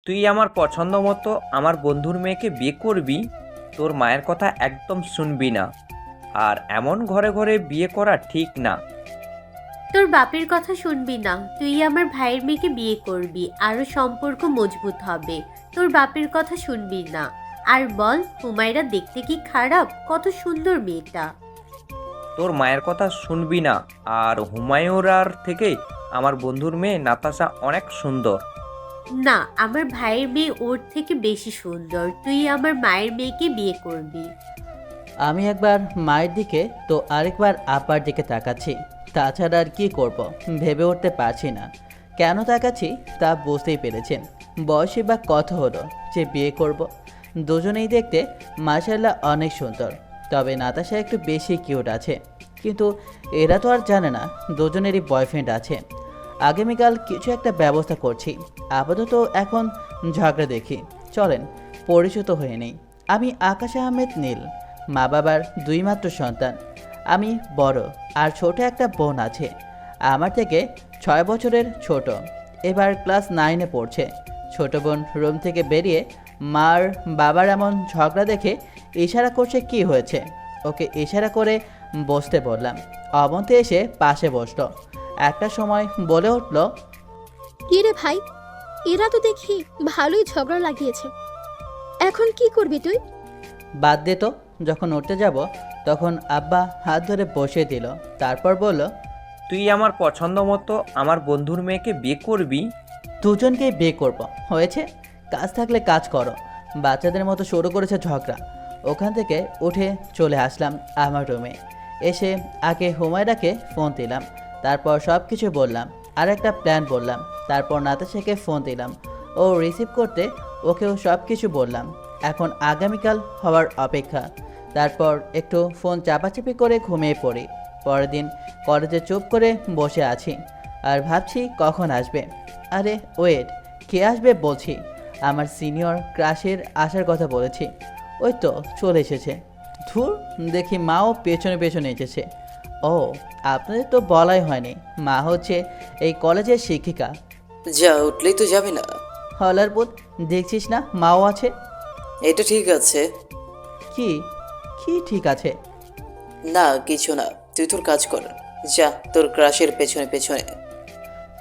তুই আমার পছন্দ মতো আমার বন্ধুর মেয়েকে বিয়ে করবি, তোর মায়ের কথা একদম শুনবি না। আর এমন ঘরে ঘরে বিয়ে করা ঠিক না। তোর বাপের কথা শুনবি না, তুই আমার ভাইয়ের মেয়েকে বিয়ে করবি, আরো সম্পর্ক মজবুত হবে। তোর বাপের কথা শুনবি না। আর বল, হুমায়রা দেখতে কি খারাপ? কত সুন্দর মেয়েটা। তোর মায়ের কথা শুনবি না। আর হুমায়ুরার থেকে আমার বন্ধুর মেয়ে নাতাশা অনেক সুন্দর। না, আমার ভাইয়ের মেয়ে ওর থেকে বেশি সুন্দর। তুই আমার মায়ের মেয়েকে বিয়ে করবি। আমি একবার মায়ের দিকে তো আরেকবার আব্বার দিকে তাকাচ্ছি। তাছাড়া আর কি করব ভেবে উঠতে পারছি না। কেন তাকাচ্ছি তা বুঝতেই পেরেছেন। বয়সে বা কত হলো যে বিয়ে করব। দুজনেই দেখতে মাশাআল্লাহ অনেক সুন্দর, তবে নাতাশা একটু বেশি কিউট আছে। কিন্তু এরা তো আর জানে না দুজনেরই বয়ফ্রেন্ড আছে। আগামীকাল কিছু একটা ব্যবস্থা করছি। আপাতত এখন ঝগড়া দেখি। চলেন পরিচিত হয়ে নেই। আমি আকাশ আহমেদ নীল, মা বাবার দুই মাত্র সন্তান। আমি বড়, আর ছোট একটা বোন আছে আমার থেকে 6 বছরের ছোট। এবার ক্লাস 9-এ পড়ছে। ছোট বোন রুম থেকে বেরিয়ে মার বাবার এমন ঝগড়া দেখে ইশারা করছে কি হয়েছে। ওকে ইশারা করে বসতে বললাম। অবন্তি এসে পাশে বসলো। একটা সময় বলে উঠল, কি রে ভাই, এরা তো দেখি ভালোই ঝগড়া লাগিয়েছে। এখন কি করবি তুই? বাদ দে তো। যখন উঠতে যাব তখন আব্বা হাত ধরে বসিয়ে দিল। তারপর বলল, তুই আমার পছন্দ মতো আমার বন্ধুর মেয়েকে বিয়ে করবি। দুজনকেই বিয়ে করব। হয়েছে, কাজ থাকলে কাজ করো। বাচ্চাদের মতো শুরু করেছে ঝগড়া। ওখান থেকে উঠে চলে আসলাম আমার রুমে। এসে আগে হুমায়রাকে ফোন দিলাম, তারপর সব কিছু বললাম। আর একটা প্ল্যান বললাম। তারপর নাতাশাকে ফোন দিলাম। ও রিসিভ করতে ওকেও সব কিছু বললাম। এখন আগামীকাল হওয়ার অপেক্ষা। তারপর একটু ফোন চাপাচাপি করে ঘুমিয়ে পড়ি। পরের দিন কলেজে চুপ করে বসে আছি আর ভাবছি কখন আসবে। আরে ওয়েট, কে আসবে বলছি? আমার সিনিয়র ক্রাশের আসার কথা বলেছি। ওই তো চলে এসেছে। ধুর, দেখি মাও পেছনে পেছনে এসেছে। ও, আপনাদের তো বলাই হয়নি, মা হচ্ছে এই কলেজের শিক্ষিকা। যা উঠলেই তো যাবে না। হলার বোধ, দেখছিস না মাও আছে। এটা ঠিক আছে। কি কি ঠিক আছে? না কিছু না, তুই তোর কাজ কর। যা তোর ক্রাশের পেছনে পেছনে।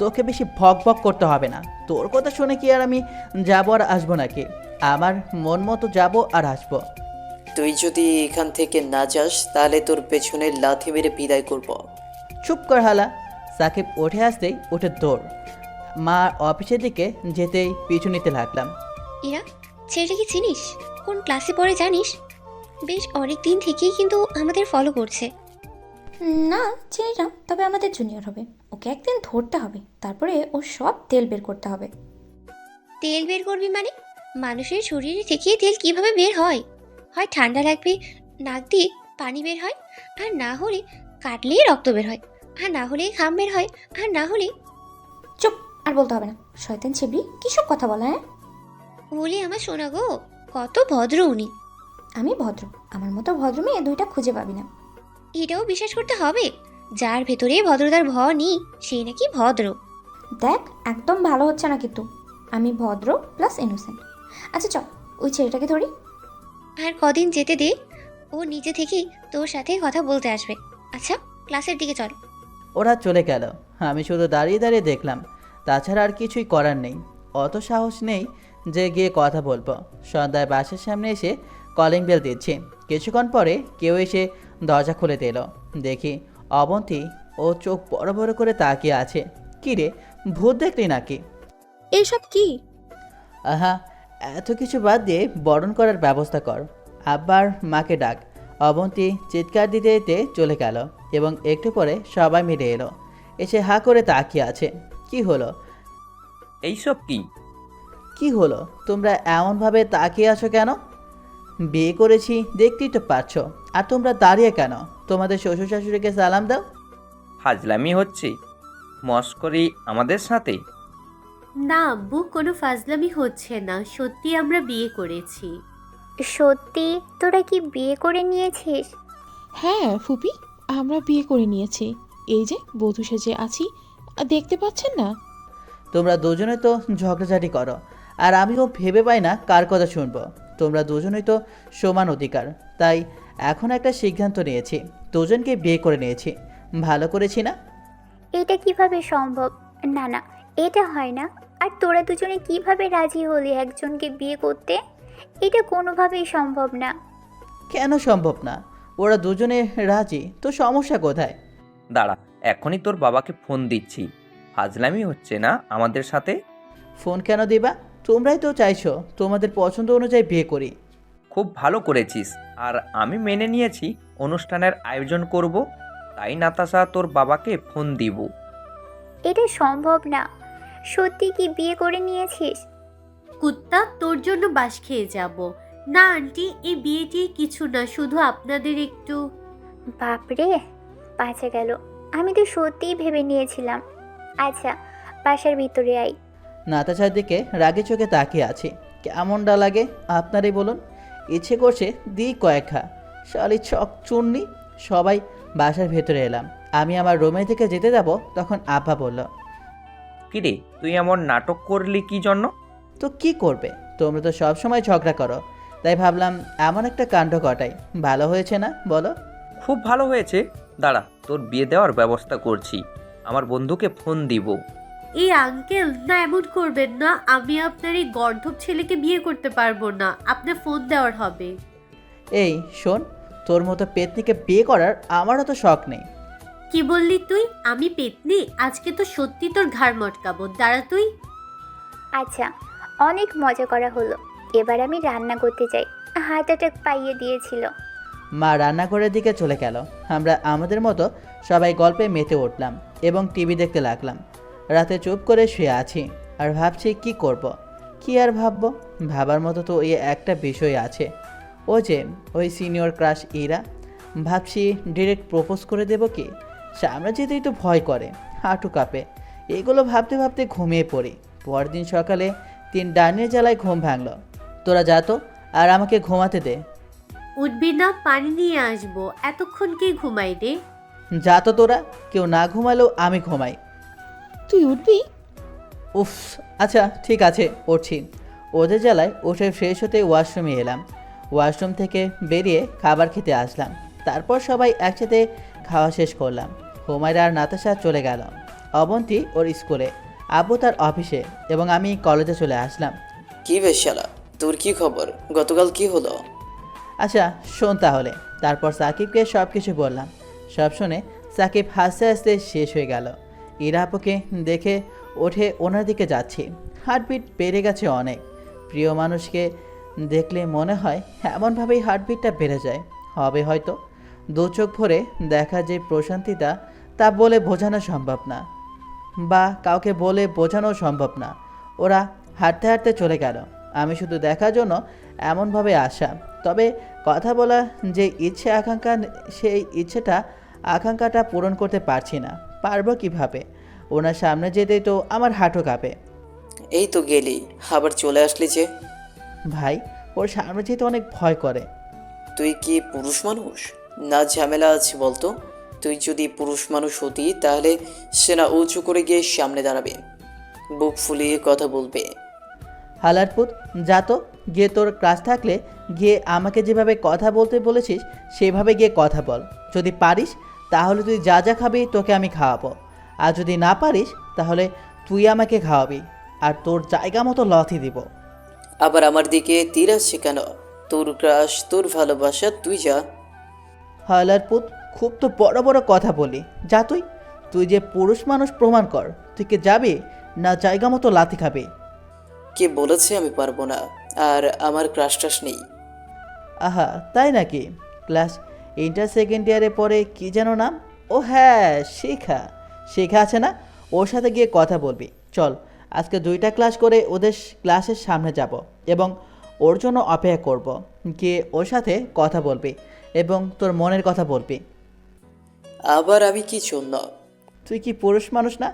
তোকে বেশি ভক ভক করতে হবে না। তোর কথা শুনে কি আর আমি যাবো আর আসবো নাকি? আমার মন মতো যাবো আর আসবো। তুই যদি এখান থেকে না যাস তাহলে তোর পেছনে লাথি মেরে বিদায় করব। চুপ কর হালা। সাকিব উঠে আসতেই উঠে দৌড়। মা অফিসের দিকে যেতেই পিছু নিতে লাগলাম। ইরা, ছেলেটা কি চিনিস? কোন ক্লাসে পড়ে জানিস? বেশ অনেক দিন থেকেই কিন্তু আমাদের ফলো করছে। না, চিনি না, তবে আমাদের জুনিয়র হবে। ওকে একদিন ধরতে হবে, তারপরে ও সব তেল বের করতে হবে। তেল বের করবি মানে? মানুষের শরীরে থেকে তেল কিভাবে বের হয়? হয় ঠান্ডা লাগবে, নাক দিয়ে পানি বের হয়, আর না হলে কাটলেই রক্ত বের হয়, আর না হলে ঘাম বের হয়, আর না হলে চুপ, আর বলতে হবে না। শয়তান ছিবড়ি, কিসব কথা বলা? হ্যাঁ, বলে আমার শোনা গো, কত ভদ্র উনি। আমি ভদ্র। আমার মতো ভদ্র মেয়ে দুইটা খুঁজে পাবি না। এটাও বিশ্বাস করতে হবে, যার ভেতরে ভদ্রতার ভ নেই সেই নাকি ভদ্র। দেখ, একদম ভালো হচ্ছে না কিন্তু। আমি ভদ্র প্লাস ইনোসেন্ট। আচ্ছা চল, ওই ছেলেটাকে ধরি। আর কদিন যেতে দে, ও নিজে থেকেই তোর সাথে কথা বলতে আসবে। আচ্ছা, ক্লাসের দিকে চল। ওরা চলে গেল। আমি শুধু দাঁড়িয়ে দাঁড়িয়ে দেখলাম। তাছাড়া আর কিছুই করার নেই। অত সাহস নেই যে গিয়ে কথা বলবো। সন্ধ্যায় বাসার সামনে এসে কলিং বেল দিচ্ছি। কিছুক্ষণ পরে কেউ এসে দরজা খুলে দিল। দেখি অবন্তী। ও চোখ বড় বড় করে তাকিয়ে আছে। কি রে, ভূত দেখলি নাকি? এসব কি? আহা, এত কিছু বাদ দিয়ে বরণ করার ব্যবস্থা কর। আব্বার মাকে ডাক। অবন্তী চিৎকার দিতে দিতে চলে গেল এবং একটু পরে সবাই মিলে এলো। এসে হা করে তাকিয়ে আছে। কি হলো? এইসব কি? কি হলো? তোমরা এমনভাবে তাকিয়ে আছো কেন? বিয়ে করেছি দেখতেই তো পারছো। আর তোমরা দাঁড়িয়ে কেন? তোমাদের শ্বশুর শাশুড়িকে সালাম দাও। ফাজলামি হচ্ছে? মস্করি আমাদের সাথে? না আব্বু, কোনো ফাজলামি হচ্ছে না, সত্যি আমরা বিয়ে করেছি। সত্যি তোরা কি বিয়ে করে নিয়েছিস? হ্যাঁ ফুপি, আমরা বিয়ে করে নিয়েছি। এই যে বধূ সেজে আছি, দেখতে পাচ্ছেন না? তোমরা দুজনে তো ঝগড়াঝাটি করো, আর আমিও ভেবে পাই না কার কথা শুনবো। তোমরা দুজনেই তো সমান অধিকার, তাই এখন একটা সিদ্ধান্ত নিয়েছি, দুজনকে বিয়ে করে নিয়েছি। ভালো করেছি না? এটা কিভাবে সম্ভব? না না, এটা হয় না। আর তোরা দুজনে কিভাবে রাজি হলি একজনকে বিয়ে করতে? এটা কোনোভাবেই সম্ভব না। কেন সম্ভব না? ওরা দুজনে রাজি, তো সমস্যা কোথায়? দাঁড়া, এখনই তোর বাবাকে ফোন দিচ্ছি। ফাজলামি হচ্ছে না আমাদের সাথে? ফোন কেন দিবা? তোমরাই তো চাইছো তোমাদের পছন্দ অনুযায়ী বিয়ে করি। খুব ভালো করেছিস। আর আমি মেনে নিয়েছি অনুষ্ঠানের আয়োজন করব, তাই নাতাশা তোর বাবাকে ফোন দিব। এটা সম্ভব না। সত্যি কি বিয়ে করে নিয়েছিস? কুত্তা, তোর জন্য বাস খেয়ে যাব। না আন্টি, এই বিয়েটি কিছু না, শুধু আপনাদের একটু। বাপরে, বাঁচা গেল। আমি তো সত্যিই ভেবে নিয়েছিলাম। আচ্ছা, বাসার ভিতরে আই। নাতাশার দিকে রাগে চোখে তাকিয়ে আছি। কেমনটা লাগে আপনারই বলুন? ইচ্ছে করছে দিই কয়েক খা। শালি চক চুন্নি। সবাই বাসার ভেতরে এলাম। আমি আমার রুমে থেকে যেতে যাব, তখন আব্বা বলল, কিরে, তুই এমন নাটক করলি কি জন্য? তো কি করবে, তোমরা তো সব সময় ঝগড়া করো, তাই ভাবলাম এমন একটা কাণ্ড ঘটাই। ভালো হয়েছে না বলো? খুব ভালো হয়েছে। দাঁড়া, তোর বিয়ে দেওয়ার ব্যবস্থা করছি। আমার বন্ধুকে ফোন দিব। এই আঙ্কেল, না এমন করবেন না। আমি আপনার এই গর্ধব ছেলেকে বিয়ে করতে পারবো না, আপনার ফোন দেওয়ার হবে। এই শোন, তোর মতো পেতনিকে বিয়ে করার আমারও তো শখ নেই। কি বললি তুই? আমি পেতনি? আজকে তো সত্যি তোর ঘাড় মটকাবো। দাঁড়া তুই। আচ্ছা, অনেক মজা করা হলো। এবার আমি রান্না করতে যাই। হার্ট অ্যাটাক পাইয়ে দিয়েছিল। মা রান্নাঘরের দিকে চলে গেল। আমরা আমাদের মতো সবাই গল্পে মেতে উঠলাম এবং টিভি দেখতে লাগলাম। রাতে চুপ করে শুয়ে আছি আর ভাবছি কি করব। কি আর ভাববো, ভাবার মতো তো এই একটা বিষয় আছে। ও যে ওই সিনিয়র ক্রাশ ইরা। ভাবছি ডিরেক্ট প্রপোজ করে দেব কি? সামনে যেতেই তো ভয় করে, হাঁটু কাঁপে। এগুলো ভাবতে ভাবতে ঘুমিয়ে পড়ি। পরদিন সকালে 3 ডানের জ্বালায় ঘুম ভাঙলো। তোরা যা তো, আর আমাকে ঘুমাতে দে। উঠবি না? পানি নিয়ে আসবো। এতক্ষণ কে ঘুমাই রে? যা তো তোরা, কেউ না ঘুমালেও আমি ঘুমাই। তুই উঠবি? উফ, আচ্ছা ঠিক আছে, উঠছি। ওদের জ্বালায় উঠে ফ্রেশ হতে ওয়াশরুমে এলাম। ওয়াশরুম থেকে বেরিয়ে খাবার খেতে আসলাম। তারপর সবাই একসাথে খাওয়া শেষ করলাম। হুমায়রা আর নাতাশা চলে গেল। অবন্তী ওর স্কুলে, আব্বু তার অফিসে, এবং আমি কলেজে চলে আসলাম। কি বেশ শালা, তোর কি খবর? গতকাল কি হলো? আচ্ছা শোন তাহলে। তারপর সাকিবকে সব কিছু বললাম। সব শুনে সাকিব হাসতে হাসতে শেষ হয়ে গেল। ইরা আপুকে দেখে ওঠে ওনার দিকে যাচ্ছি। হার্টবিট বেড়ে গেছে অনেক। প্রিয় মানুষকে দেখলে মনে হয় এমনভাবেই হার্টবিটটা বেড়ে যায়। হবে হয়তো। দু চোখ ভরে দেখা যে প্রশান্তিটা, তা বলে বোঝানো সম্ভব না, বা কাউকে বলে বোঝানো সম্ভব না। ওরা হাঁটতে হাঁটতে চলে গেল। আমি শুধু দেখার জন্য এমনভাবে আসা। তবে কথা বলা যে ইচ্ছে আকাঙ্ক্ষা, সেই আকাঙ্ক্ষাটা পূরণ করতে পারছি না। পারবো কিভাবে? ওনার সামনে যেতেই তো আমার হাঁটু কাঁপে। এই তো গেলি, আবার চলে আসলি যে। ভাই, ওর সামনে যেতে অনেক ভয় করে। তুই কি পুরুষ মানুষ? না ঝামেলা আছে বলতো? তুই যদি পুরুষ মানুষ হতি তাহলে সেনা উঁচু করে গিয়ে সামনে দাঁড়াবে, বুক ফুলিয়ে কথা বলবে। হালারপুত, যা তো, গিয়ে তোর ক্লাস থাকলে গিয়ে আমাকে যেভাবে কথা বলতে বলেছিস সেভাবে গিয়ে কথা বল। যদি পারিস তাহলে তুই যা যা খাবি তোকে আমি খাওয়াবো, আর যদি না পারিস তাহলে তুই আমাকে খাওয়াবি, আর তোর জায়গা মতো লথি দিব। আবার আমার দিকে তীর আসছে কেন? তোর ক্রাশ, তোর ভালোবাসা, তুই যা। হালারপুত, খুব তো বড় বড় কথা বলি। যা তুই। তুই যে পুরুষ মানুষ প্রমাণ কর। তুই কি যাবি, না জায়গা মতো লাথি খাবি? কে বলেছে আমি পারবো না? আর আমার ক্রাশ টাশ নেই। আহা, তাই নাকি? ক্লাস ইন্টার সেকেন্ড ইয়ারে পরে কি যেন নাম? ও হ্যাঁ, শেখা। শেখা আছে না? ওর সাথে গিয়ে কথা বলবি। চল, আজকে 2টা ক্লাস করে ওদের ক্লাসের সামনে যাব এবং ওর জন্য অপেক্ষা করব। গিয়ে ওর সাথে কথা বলবি এবং তোর মনের কথা বলবি। আবার আমি কি শূন্য? তুই কি পুরুষ মানুষ না?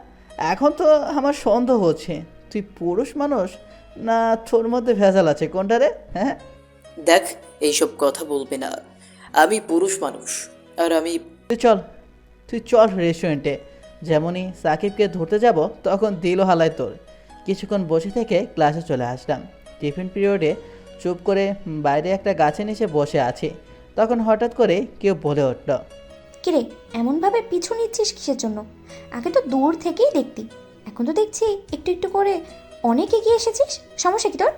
এখন তো আমার সন্দেহ হচ্ছে তুই পুরুষ মানুষ, না তোর মধ্যে ভেজাল আছে, কোনটা রে? হ্যাঁ, দেখ, এইসব কথা বলবে না। আমি পুরুষ মানুষ, আর আমি তুই চল রেস্টুরেন্টে। যেমনই সাকিবকে ধরতে যাব তখন দিল হালায় তোর। কিছুক্ষণ বসে থেকে ক্লাসে চলে আসলাম। টিফিন পিরিয়ডে চুপ করে বাইরে একটা গাছের নিচে বসে আছি। তখন হঠাৎ করে কেউ বলে উঠল, কিরে এমনভাবে পিছু নিচ্ছিস কিসের জন্য? আগে তো দূর থেকেই দেখতি, এখন তো দেখছি একটু একটু করে অনেক এগিয়ে এসেছিস। সমস্যা কি তোর?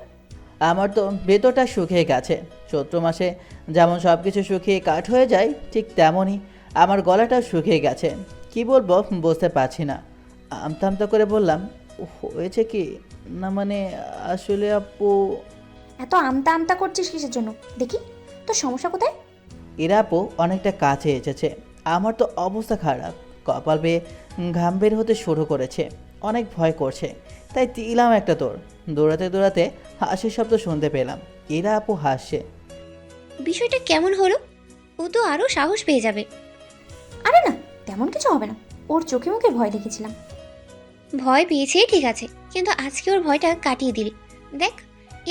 আমার তো ভেতরটা শুকিয়ে গেছে। চৈত্র মাসে যেমন সব কিছু শুকিয়ে কাঠ হয়ে যায়, ঠিক তেমনই আমার গলাটা শুকিয়ে গেছে। কি বলবো বুঝতে পারছি না। আমতা আমতা করে বললাম, হয়েছে কি? না মানে আসলে আপু। এত আমতা আমতা করছিস কিসের জন্য? দেখি তোর সমস্যা কোথায়? এরা আপু অনেকটা কাছে এসেছে। আমার তো অবস্থা খারাপ, কপাল বেয়ে ঘাম বের হতে শুরু করেছে। অনেক ভয় করছে, তাই দিলাম একটা দৌড়। দৌড়াতে দৌড়াতে হাসির শব্দ শুনতে পেলাম। এরা আপু হাসছে। বিষয়টা কেমন হলো? ও তো আরও সাহস পেয়ে যাবে। আরে না, তেমন কিছু হবে না। ওর চোখে মুখে ভয় দেখেছিলাম। ভয় পেয়েছে ঠিক আছে, কিন্তু আজকে ওর ভয়টা কাটিয়ে দিলি। দেখ,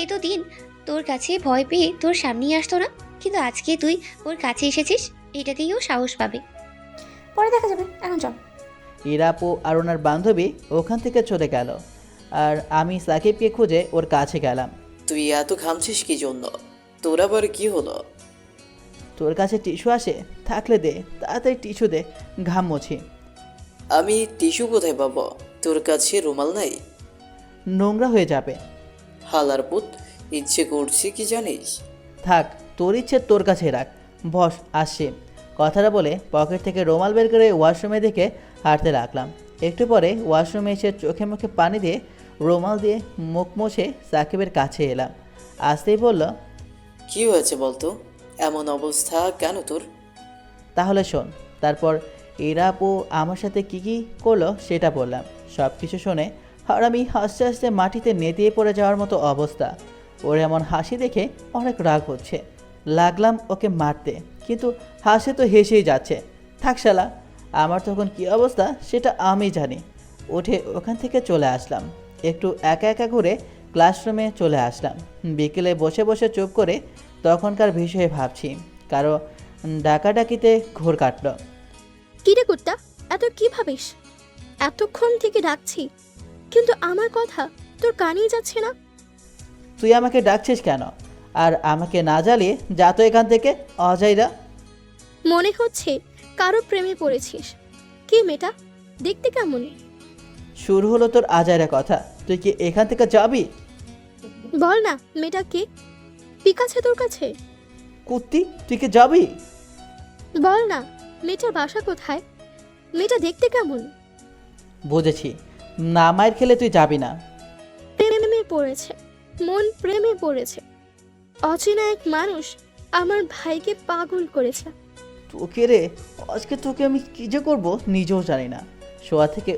এ তো দিন তোর কাছে ভয় পেয়ে তোর সামনেই আসতো না, কিন্তু আজকে তুই ওর কাছে এসেছিস, এটাতেই ও সাহস পাবে। পরে দেখা যাবে, এখন চল। এরা আপু আর ওনার বান্ধবী ওখান থেকে চলে গেল, আর আমি সাকিবকে খুঁজে ওর কাছে গেলাম। তুই এত ঘামছিস কি জন্য? তোর আবার কি হলো? তোর কাছে টিস্যু আসে থাকলে দে, তাড়াতাড়ি টিস্যু দে, ঘাম মুছি। আমি টিস্যু কোথায় পাবো? তোর কাছে রুমাল নাই? নোংরা হয়ে যাবে। হালার পুত, ইচ্ছে করছে কি জানিস? থাক, তোর ইচ্ছে তোর কাছে রাখ। বস, আসছে। কথাটা বলে পকেট থেকে রুমাল বের করে ওয়াশরুমে দেখে হাঁটতে লাগলাম। একটু পরে ওয়াশরুমে এসে চোখে মুখে পানি দিয়ে রুমাল দিয়ে মুখ মুছে সাকিবের কাছে এলাম। আসতেই বলল, কি হয়েছে বলতো? এমন অবস্থা কেন তোর? তাহলে শোন। তারপর এরা আপু আমার সাথে কী কী করলো সেটা বললাম। সব কিছু শুনে আর আমি হাসতে হাসতে মাটিতে নেতিয়ে পড়ে যাওয়ার মতো অবস্থা। ওর এমন হাসি দেখে অনেক রাগ হচ্ছে। লাগলাম ওকে মারতে, কিন্তু হাসি তো হেসেই যাচ্ছে। থাক শালা, আমার তখন কী অবস্থা সেটা আমি জানি। উঠে ওখান থেকে চলে আসলাম। একটু একা একা ঘুরে ক্লাসরুমে চলে আসলাম। বিকেলে বসে বসে চুপ করে তখনকার বিষয়ে ভাবছি। কারো ডাকাডাকিতে ঘোর কাটল। কি রে কুত্তা, এত কি ভাবিস? এতক্ষণ থেকে ডাকছি, কিন্তু আমার কথা তোর কানেই যাচ্ছে না। তুই আমাকে ডাকছিস কেন? আর আমাকে না জ্বালিয়ে যা তো এখান থেকে, অজাইরা। মনে হচ্ছে কারো প্রেমে পড়েছিস। কি মেয়েটা, দেখতে কেমন? শুরু হলো তোর আজাইরা কথা। তুই কি এখান থেকে যাবি? বল না, মেয়েটা কে? পিক আছে তোর কাছে? কুত্তি, তুই কি যাবি? বল না, মেয়েটার বাসা কোথায়? মেয়েটা দেখতে কেমন? বুঝেছি, না মায়ের খেলে তুই যাবি না। প্রেমে পড়েছে, মন প্রেমে পড়েছে। অচেনা এক মানুষ আমার ভাইকে পাগল করেছে। তোকে রে, আজকে তোকে আমি কী যে করবো নিজেও জানি না। শোয়া থেকে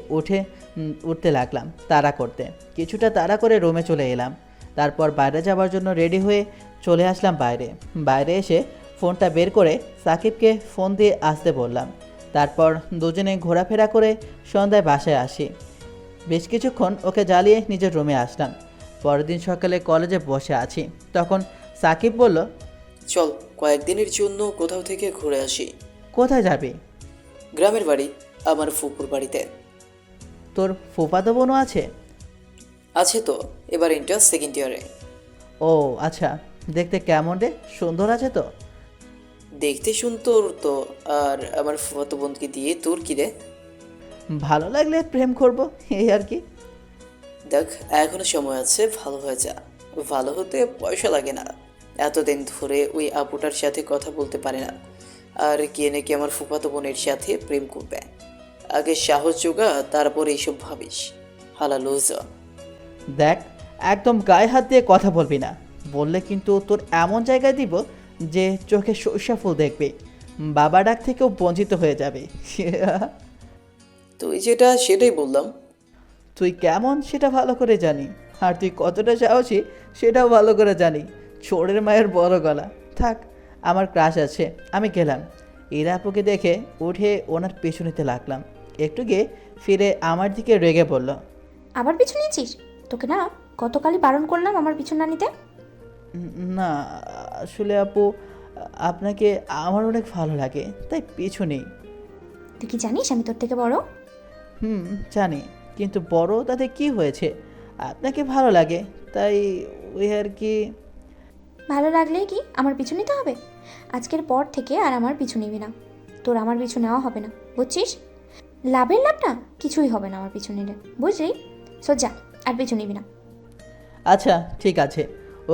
উঠতে লাগলাম তাড়া করতে। কিছুটা তাড়া করে রুমে চলে এলাম। তারপর বাইরে যাওয়ার জন্য রেডি হয়ে চলে আসলাম বাইরে। বাইরে এসে ফোনটা বের করে সাকিবকে ফোন দিয়ে আসতে বললাম। তারপর দুজনে ঘোরাফেরা করে সন্ধ্যায় বাসায় আসি। বেশ কিছুক্ষণ ওকে জ্বালিয়ে নিজের রুমে আসলাম। পরের দিন সকালে কলেজে বসে আছি, তখন সাকিব বলল, চল কয়েকদিনের জন্য কোথাও থেকে ঘুরে আসি। কোথায় যাবি? গ্রামের বাড়ি, আমার ফুপুর বাড়িতে। তোর ফুফাতো বোনও আছে? আছে তো, এবার ইন্টার সেকেন্ড ইয়ারে। ও আচ্ছা, দেখতে কেমন রে? সুন্দর আছে তো? দেখতে সুন্দর তো, আর আমার ফুফাতো বোনকে দিয়ে তোর কি রে? ভালো লাগলে প্রেম করব, এই আর কি। দেখ, এখনো সময় আছে, ভালো হয়ে যা। ভালো হতে পয়সা লাগে না। এতদিন ধরে ওই আপুটার সাথে কথা বলতে পারে না, আর কে নাকি আমার ফুফাতো বোনের সাথে প্রেম করবে। আগে সাহস জোগা, তারপর এইসব ভাবিস। হালা লুজা। দেখ, একদম গায়ে হাত দিয়ে কথা বলবি না। বললে কিন্তু তোর এমন জায়গায় দিব যে চোখে সর্ষা ফুল দেখবে, বাবা ডাক থেকেও বঞ্চিত হয়ে যাবে। তুই যেটা সেটাই বললাম। তুই কেমন সেটা ভালো করে জানি, আর তুই কতটা সাহসী সেটাও ভালো করে জানি। ছোড়ের মায়ের বড় গলা। থাক, আমার ক্রাশ আছে, আমি গেলাম। এরা আপুকে দেখে উঠে ওনার পিছু নিতে লাগলাম। একটু গিয়ে ফিরে আমার দিকে রেগে বলল, আবার পিছু নিয়েছিস? তোকে না গতকালই বারণ করলাম আমার পিছু না নিতে। না আসলে আপু, আপনাকে আমার অনেক ভালো লাগে, তাই পিছু নেই। তুই কি জানিস আমি তোর থেকে বড়? জানি, কিন্তু বড় তাতে কি হয়েছে? আপনাকে ভালো লাগে, তাই ওই আর কি। ভালো লাগলেই কি আমার পিছু নিতে হবে? আজকের পর থেকে আর আমার পিছু নিবি না। তোর আমার পিছু নেওয়া হবে না, বুঝছিস? লাভের লাভ না কিছুই হবে না আমার পিছু নিলে, বুঝলি? সো যা, আর পিছু নিবি না। আচ্ছা ঠিক আছে।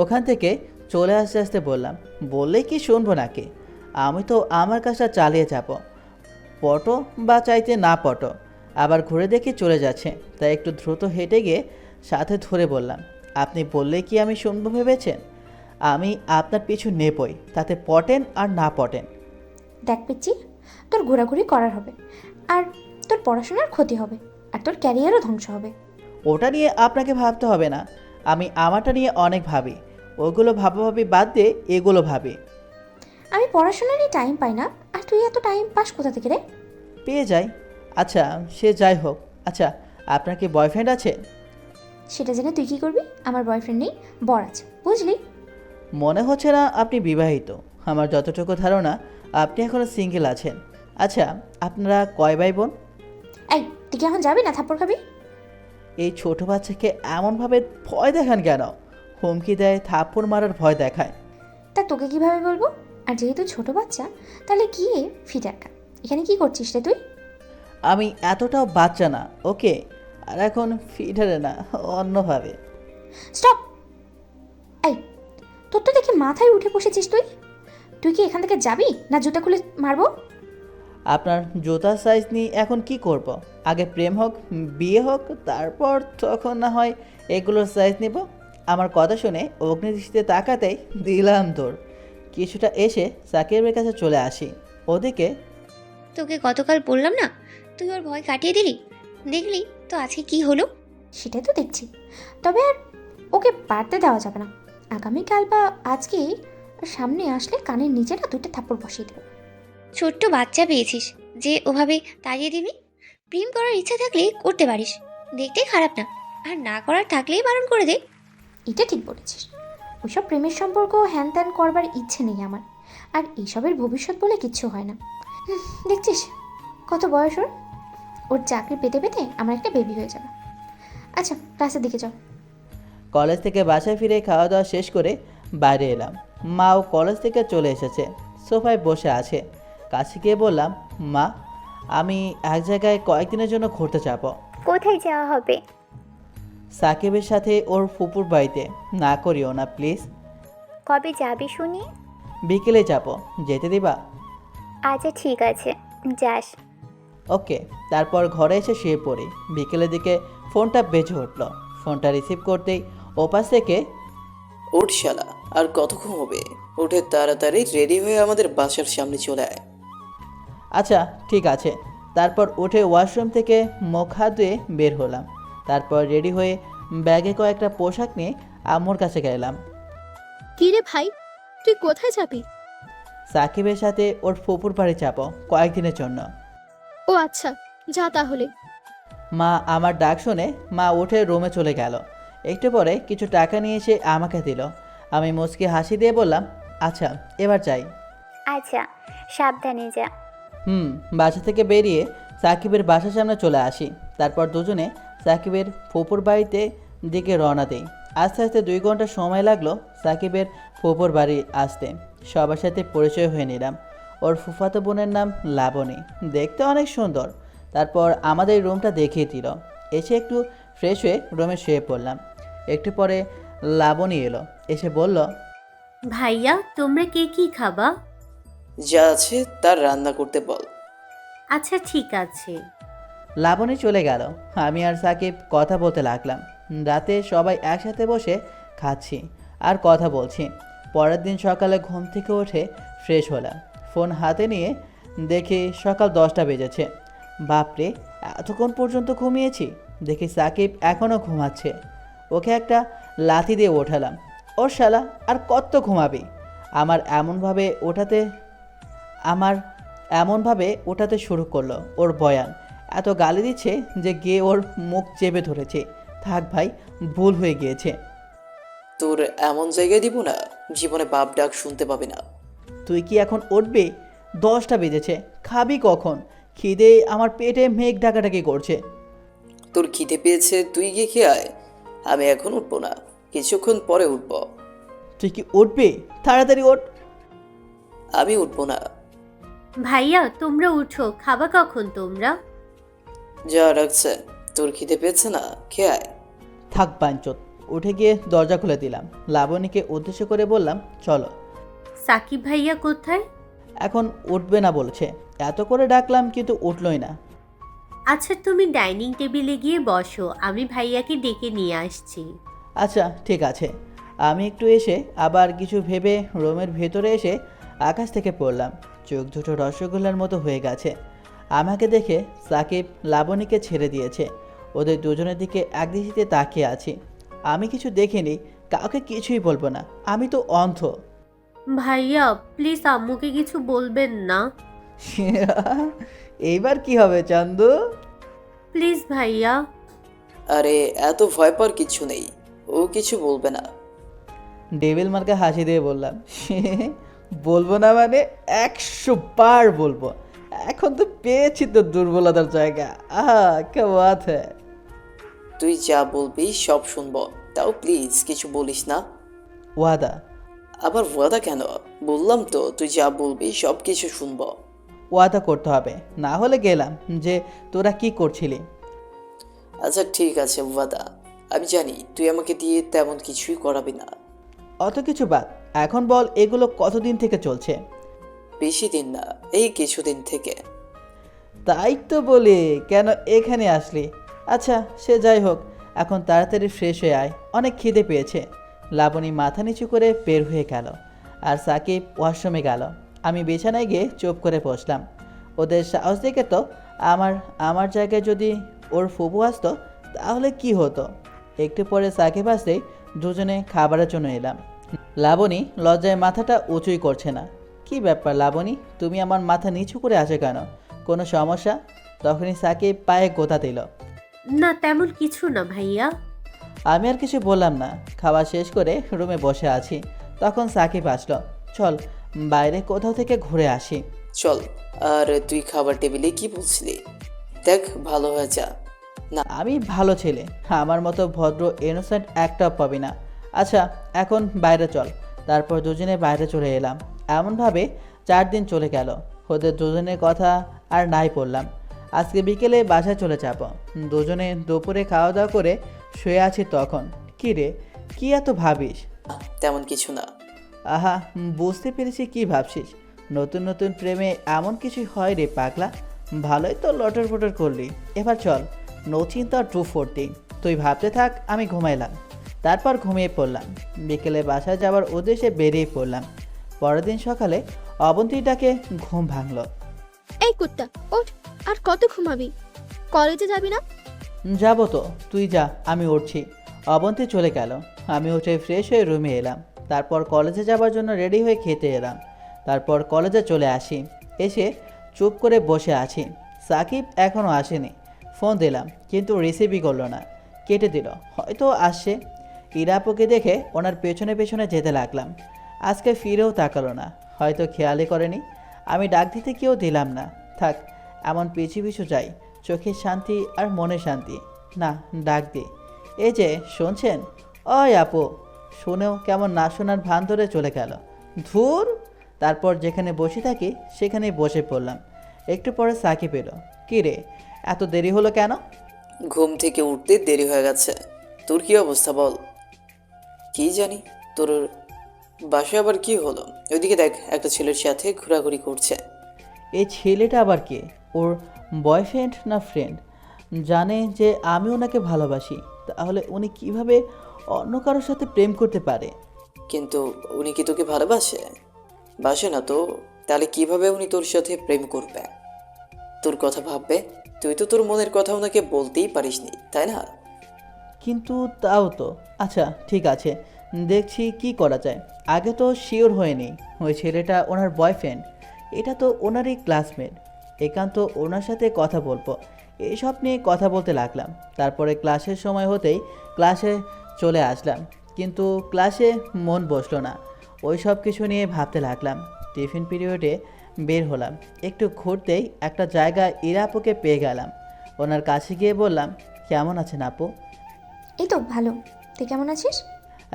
ওখান থেকে চলে আসতে আসতে বললাম, বললেই কি শুনবো নাকি? আমি তো আমার কাজটা চালিয়ে যাব, পটো বা চাইতে না পটো। আবার ঘুরে দেখে চলে যাচ্ছে, তাই একটু দ্রুত হেঁটে গিয়ে সাথে ধরে বললাম, আপনি বললে কি আমি শুনবো ভেবেছেন? আমি আপনার পিছু নেবই, তাতে পটেন আর না পটেন। দেখ পিচ্ছি, তোর ঘোরাঘুরি করার হবে, আর তোর পড়াশোনার ক্ষতি হবে, আর তোর ক্যারিয়ারও ধ্বংস হবে। ওটা নিয়ে আপনাকে ভাবতে হবে না, আমি আমারটা নিয়ে অনেক ভাবি। ওগুলো ভাবাভাবি বাদ দিয়ে এগুলো ভাবি। আমি পড়াশোনারই টাইম পাই না, আর তুই এত টাইম পাস কোথা থেকে রে? পেয়ে যাই। আচ্ছা সে যাই হোক। আচ্ছা আপনার কি বয়ফ্রেন্ড আছে? সেটা জেনে তুই কী করবি? আমার বয়ফ্রেন্ড নেই, বর আছে, বুঝলি? মনে হচ্ছে না আপনি বিবাহিত। আমার যতটুকু ধারণা আপনি এখনও সিঙ্গেল আছেন। আচ্ছা আপনারা কয় ভাই বোন? এই, তুই কি এখন যাবি না থাপ্পড় খাবি? এই ছোট বাচ্চাকে এমনভাবে ভয় দেখান কেন? হুমকি দেয়, থাপ্পড় মারার ভয় দেখায়। তা তোকে কিভাবে বলবো? আর যেহেতু ছোট বাচ্চা, তাহলে গিয়ে ফিটার খা। এখানে কি করছিস রে তুই? আমি এতটাও বাচ্চা না, ওকে? আর এখন ফিডারে না, অন্যভাবে। স্টপ! এই, তোর তো দেখি মাথায় উঠে বসেছিস তুই। তুই কি এখান থেকে যাবি, না জুতা খুলে মারবো? আপনার জুতার সাইজ নিয়ে এখন কি করব? আগে প্রেম হোক, বিয়ে হোক, তারপর তখন না হয় এগুলোর সাইজ নেব। আমার কথা শুনে অগ্নিদৃষ্টিতে তাকাতেই দিলাম তোর কিছুটা এসে সাকিবের কাছে চলে আসি। ওদিকে তোকে গতকাল বললাম না, তুই ওর ভয় কাটিয়ে দিলি। দেখলি তো আজকে কি হলো? সেটাই তো দেখছি। তবে আর ওকে বাড়তে দেওয়া যাবে না। আগামীকাল বা আজকে সামনে আসলে কানের নিচে না দুইটা থাপ্পড় বসিয়ে দেবে। ছোট্ট বাচ্চা পেয়েছিস যে ওভাবে তাড়িয়ে দিবি? প্রেম করার ইচ্ছা থাকলে করতে পারিস, দেখতে খারাপ না। আর না করার থাকলেই বারণ করে দে। এটা ঠিক বলেছিস। ওইসব প্রেমের সম্পর্ক হ্যান ত্যান করবার ইচ্ছে নেই আমার। আর এইসবের ভবিষ্যৎ বলে কিচ্ছু হয় না। দেখছিস কত বয়স ওর? ওর চাকরি পেতে পেতে আমার একটা বেবি হয়ে যাবে। আচ্ছা ক্লাসের দিকে যাও। কলেজ থেকে বাসায় ফিরে খাওয়া দাওয়া শেষ করে বাইরে এলাম। মাও কলেজ থেকে চলে এসেছে, সোফায় বসে আছে। কাছে গিয়ে বললাম, মা আমি এক জায়গায় কয়েকদিনের জন্য ঘুরতে যাব। কোথায় যাওয়া হবে? সাকিবের সাথে ওর ফুপুর বাড়িতে। না করিও না প্লিজ। কবে যাবি শুনি? বিকেলে যাব, যেতে দিবা? আচ্ছা ঠিক আছে, যাস। ওকে। তারপর ঘরে এসে শুয়ে পড়ি। বিকেলের দিকে ফোনটা বেজে উঠল। ফোনটা রিসিভ করতেই ওপাশ থেকে, উঠ শালা, আর কত ঘুমোবে? উঠে তাড়াতাড়ি রেডি হয়ে আমাদের বাসার সামনে চলে আয়। আচ্ছা ঠিক আছে। তারপর উঠে ওয়াশরুম থেকে মুখ হাত ধুয়ে বের হলাম। তারপর রেডি হয়ে ব্যাগে কয়েকটা পোশাক নিয়ে আম্মুর কাছে গেলাম। কি রে ভাই, তুই কোথায় যাবি? সাকিবের সাথে ওর ফুপুর বাড়ি যাব কয়েকদিনের জন্য। ও আচ্ছা, যা তাহলে। মা আমার ডাক শুনে মা উঠে রুমে চলে গেল। একটু পরে কিছু টাকা নিয়ে এসে আমাকে দিল। আমি মুচকি হাসি দিয়ে বললাম, আচ্ছা এবার যাই। আচ্ছা সাবধানে যা। বাসা থেকে বেরিয়ে সাকিবের বাসার সামনে চলে আসি। তারপর দুজনে সাকিবের ফুপুর বাড়িতে দিকে রওনা দিই। আস্তে আস্তে 2 ঘন্টা সময় লাগলো সাকিবের ফুপুর বাড়ি আসতে। সবার সাথে পরিচয় হয়ে নিলাম। ওর ফুফাতো বোনের নাম লাবণী, দেখতে অনেক সুন্দর। তারপর আমাদের রুমটা দেখিয়ে দিল। এসে একটু ফ্রেশ হয়ে রুমে শুয়ে পড়লাম। একটু পরে লাবণী এলো, এসে বলল, ভাইয়া তোমরা কে কি খাবা? যা আছে তার রান্না করতে বল। আচ্ছা ঠিক আছে। লাবণী চলে গেল। আমি আর সাকিব কথা বলতে লাগলাম। রাতে সবাই একসাথে বসে খাচ্ছি আর কথা বলছি। পরের দিন সকালে ঘুম থেকে উঠে ফ্রেশ হলাম। ফোন হাতে নিয়ে দেখি সকাল 10টা বেজেছে। বাপরে, এতক্ষণ পর্যন্ত ঘুমিয়েছি। দেখি সাকিব এখনও ঘুমাচ্ছে। ওকে একটা লাথি দিয়ে ওঠালাম। ওর শালা আর কত ঘুমাবি? আমার এমনভাবে ওঠাতে শুরু করলো ওর বয়ান। এত গালি দিচ্ছে যে গিয়ে ওর মুখ চেপে ধরেছে। থাক ভাই, ভুল হয়ে গিয়েছে। তোর এমন জায়গায় দিব না, জীবনে বাপ ডাক শুনতে পাবি না। তুই কি এখন উঠবি? 10টা বেজেছে, খাবি কখন? খিদে আমার পেটে মেঘ ডাকাডাকি করছে। তোর খিদে পেয়েছে, তুই গিয়ে খেয়ে আয়। আমি এখন উঠবো না, কিছুক্ষণ পরে উঠবো। তুই কি উঠবি? তাড়াতাড়ি ওঠ। আমি উঠবো না। ভাইয়া তোমরা উঠো, খাবা কখন তোমরা? যা রাখছে, তোর খিদে পেয়েছে না, খেয়ে আয়। থাক বাঞ্চত। উঠে গিয়ে দরজা খুলে দিলাম। লাবণীকে উদ্দেশ্য করে বললাম, চলো। সাকিব ভাইয়া কোথায়? এখন উঠবে না বলছে। এত করে ডাকলাম কিন্তু উঠলই না। আচ্ছা তুমি ডাইনিং টেবিলে গিয়ে বসো, আমি ভাইয়াকে ডেকে নিয়ে আসছি। আচ্ছা ঠিক আছে। আমি একটু এসে আবার কিছু ভেবে রুমের ভেতরে এসে আকাশ থেকে পড়লাম। চোখ দুটো রসগোল্লার মতো হয়ে গেছে। আমাকে দেখে সাকিব লাবণীকে ছেড়ে দিয়েছে। ওদের দুজনের দিকে একদৃষ্টিতে তাকিয়ে আছি। আমি কিছু দেখিনি, কাউকে কিছুই বলবো না, আমি তো অন্ধ। ভাইয়া প্লিজ আম্মুকে কিছু বলবেন না। এইবার কি হবে চান্দু? প্লিজ ভাইয়া। আরে এত ভয় পাওয়ার কিছু নেই, ও কিছু বলবে না। ডেভিল মার্কা হাসি দিয়ে বললাম, বলবো না মানে 100 বার বলবো। এখন তো পেয়েছি তোর দুর্বলতার জায়গা। আহা কে বাত হ্যায়। তুই যা বলবি সব শুনবো, তাও প্লিজ কিছু বলিস না। ওয়াদা। আবার ওয়াদা কেন? বললাম তো তুই যা বলবি সব কিছু শুনবো। ওয়াদা করতে হবে, না হলে গেলাম যে তোরা কি করছিলি। আচ্ছা ঠিক আছে ওয়াদা। আমি জানি তুই আমাকে দিয়ে তেমন কিছুই করাবি না। অত কিছু বাদ, এখন বল এগুলো কতদিন থেকে চলছে? বেশি দিন না, এই কিছুদিন থেকে। তাই তো বলি কেন এখানে আসলি। আচ্ছা সে যাই হোক, এখন তাড়াতাড়ি ফ্রেশ হয়ে আয়, অনেক খিদে পেয়েছে। লাবণী মাথা নিচু করে বের হয়ে গেল আর সাকিব ওয়াশরুমে গেল। আমি বিছানায় গিয়ে চুপ করে বসলাম। ওদের সাহস দেখে তো আমার জায়গায় যদি ওর ফুবু আসতো তাহলে কি হতো। একটু পরে সাকিব আসলেই দুজনে খাবারের জন্য এলাম। লাবণী লজ্জায় মাথাটা উঁচুই করছে না। কি ব্যাপার লাবণী, তুমি আমার মাথা নিচু করে আসে কেন? কোনো সমস্যা? তখনই সাকিব পায়ে গোতা দিল। না তেমন কিছু না ভাইয়া। আমি আর কিছু বললাম না। খাওয়া শেষ করে রুমে বসে আছি, তখন সাকিব আসলো। চল বাইরে কোথাও থেকে ঘুরে আসি। চল। আর তুই খাবার টেবিলে কি বলছিলি? দেখ ভালো হয়ে যা। না আমি ভালো ছেলে, আমার মতো ভদ্র ইনোসেন্ট একটাও পাবি না। আচ্ছা এখন বাইরে চল। তারপর দুজনে বাইরে চলে এলাম। এমনভাবে 4 দিন চলে গেল। ওদের দুজনের কথা আর নাই পড়লাম। আজকে বিকেলে বাসায় চলে যাব। দুজনে দুপুরে খাওয়া দাওয়া করে শুয়ে আছি তখন। কি রে, কি এত ভাবিস? তেমন কিছু না। আহা, বুঝতে পেরেছি কি ভাবছিস। নতুন নতুন প্রেমে এমন কিছুই হয় রে পাগলা। ভালোই তো লটর পটর করলি। এবার চল, নো চিন্তা ট্রু 40। তুই ভাবতে থাক, আমি ঘুমাইলাম। তারপর ঘুমিয়ে পড়লাম। বিকেলে বাসায় যাওয়ার উদ্দেশ্যে বেরিয়ে পড়লাম। পরের দিন সকালে অবন্তীর ডাকে ঘুম ভাঙলো। এই কুত্তা ওঠ, আর কত ঘুমাবি? কলেজে যাবি না? যাবো তো, তুই যা, আমি উঠছি। অবন্তী চলে গেল। আমি উঠে ফ্রেশ হয়ে রুমে এলাম। তারপর কলেজে যাওয়ার জন্য রেডি হয়ে খেতে এলাম। তারপর কলেজে চলে আসি। এসে চুপ করে বসে আছি। সাকিব এখনও আসেনি। ফোন দিলাম কিন্তু রিসিভই করলো না, কেটে দিল। হয়তো আসছে। ইরাপুকে দেখে ওনার পেছনে পেছনে যেতে লাগলাম। আজকে ফিরেও তাকালো না, হয়তো খেয়ালই করেনি। আমি ডাক দিতে কেউ দিলাম না। থাক, এমন পিছু পিছু যাই, চোখের শান্তি আর মনের শান্তি। না, ডাক দি। এই যে শুনছেন? ওই আপু। শুনেও কেমন না শোনার ভান ধরে চলে গেল। ধুর। তারপর যেখানে বসে থাকি সেখানেই বসে পড়লাম। একটু পরে সাকিব এলো। কী রে, এত দেরি হলো কেন? ঘুম থেকে উঠতে দেরি হয়ে গেছে। তোর কি অবস্থা বল? কি জানি তোর বাসায় আবার কি হলো। ওইদিকে দেখ, একটা ছেলের সাথে ঘোরাঘুরি করছে। এই ছেলেটা আবার কে? ওর বয়ফ্রেন্ড না ফ্রেন্ড? জানে যে আমি ওনাকে ভালোবাসি, তাহলে উনি কিভাবে অন্য কারোর সাথে প্রেম করতে পারে? কিন্তু উনি কি তোকে ভালোবাসে? বাসে না তো, তাহলে কিভাবে উনি তোর সাথে প্রেম করবে, তোর কথা ভাববে? তুই তো তোর মনের কথা ওনাকে বলতেই পারিসনি, তাই না? কিন্তু তাও তো। আচ্ছা ঠিক আছে, দেখছি কি করা যায়। আগে তো শিওর হয়নি ওই ছেলেটা ওনার বয়ফ্রেন্ড। এটা তো ওনারই ক্লাসমেট। একান্ত ওনার সাথে কথা বলবো, এইসব নিয়ে কথা বলতে লাগলাম। তারপরে ক্লাসের সময় হতেই ক্লাসে চলে আসলাম, কিন্তু ক্লাসে মন বসলো না। ওই সব কিছু নিয়ে ভাবতে লাগলাম। টিফিন পিরিয়ডে বের হলাম। একটু ঘুরতেই একটা জায়গায় ইরা আপুকে পেয়ে গেলাম। ওনার কাছে গিয়ে বললাম, কেমন আছেন আপু? এই তো ভালো। তুই কেমন আছিস?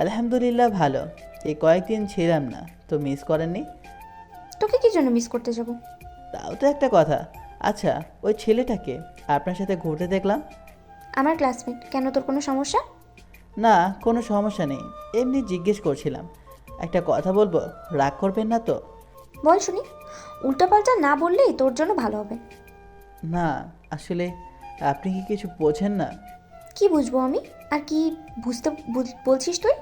আলহামদুলিল্লাহ ভালো। এই কয়েকদিন ছিলাম না, তো মিস করেননি? তোকে কি জন্য মিস করতে যাব? তাও তো একটা কথা। আচ্ছা, ওই ছেলেটাকে আপনার সাথে ঘুরতে দেখলাম। আমার ক্লাসমেট। কেন, তোর কোনো সমস্যা? না, কোনো সমস্যা নেই, এমনি জিজ্ঞেস করছিলাম। একটা কথা বলবো, রাগ করবেন না তো? বল শুনি। উল্টাপাল্টা না বললেই তোর জন্য ভালো হবে। না, আসলে আপনি কি কিছু বোঝেন না? কি বুঝবো আমি? আর কি বুঝতে বলছিস তুই?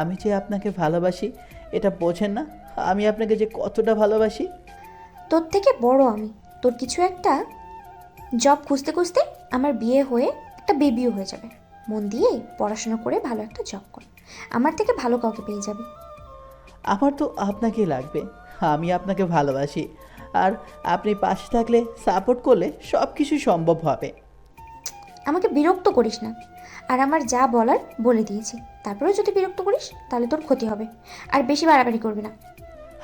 আমি যে আপনাকে ভালোবাসি এটা বোঝেন না? আমি আপনাকে যে কতটা ভালোবাসি। তোর থেকে বড় আমি। তোর কিছু একটা জব খুঁজতে খুঁজতে আমার বিয়ে হয়ে একটা বেবিও হয়ে যাবে। মন দিয়ে পড়াশোনা করে ভালো একটা জব কর, আমার থেকে ভালো কাউকে পেয়ে যাবে। আমার তো আপনাকেই লাগবে। আমি আপনাকে ভালোবাসি, আর আপনি পাশে থাকলে, সাপোর্ট করলে সব কিছুই সম্ভব হবে। আমাকে বিরক্ত করিস না। আর আমার যা বলার বলে দিয়েছি, তারপরেও যদি বিরক্ত করিস তাহলে তোর ক্ষতি হবে। আর বেশি বাড়াবাড়ি করবি না।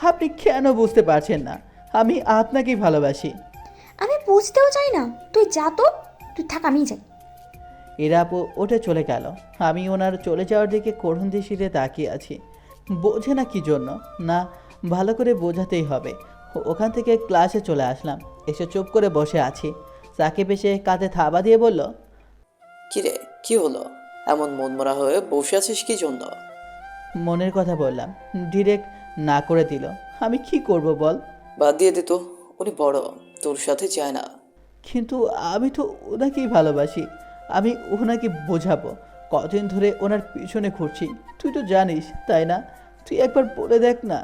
আপনি কেন বুঝতে পারছেন না? আমি আপনাকেই ভালোবাসি। আমি বুঝতেও চাই না। তুই যা তো, তুই থাক, আমিই যাই। এরা আপু ওঠে চলে গেল। আমি ওনার চলে যাওয়ার দিকে করুণ দৃষ্টিতে তাকিয়ে আছি। বোঝে না কি জন্য, না ভালো করে বোঝাতেই হবে। ওখান থেকে ক্লাসে চলে আসলাম, এসে চুপ করে বসে আছি। সাকিব এসে কাঁধে থাবা দিয়ে বলল, কিরে, কি হলো? এমন মনমরা হয়ে বসে আছিস কি জন্য? মনের কথা বললাম। ডিরেক্ট না করে দিল। আমি কি করব বল? বাদ দিয়ে দে তো, উনি বড়, তোর সাথে যায় না। কিন্তু আমি তো ওনাকেই ভালোবাসি। আমি ওনাকে বোঝাবো, কতদিন ধরে ওনার পিছনে ঘুরছি। তুই তো জানিস, তাই না? তুই একবার বলে দেখ না।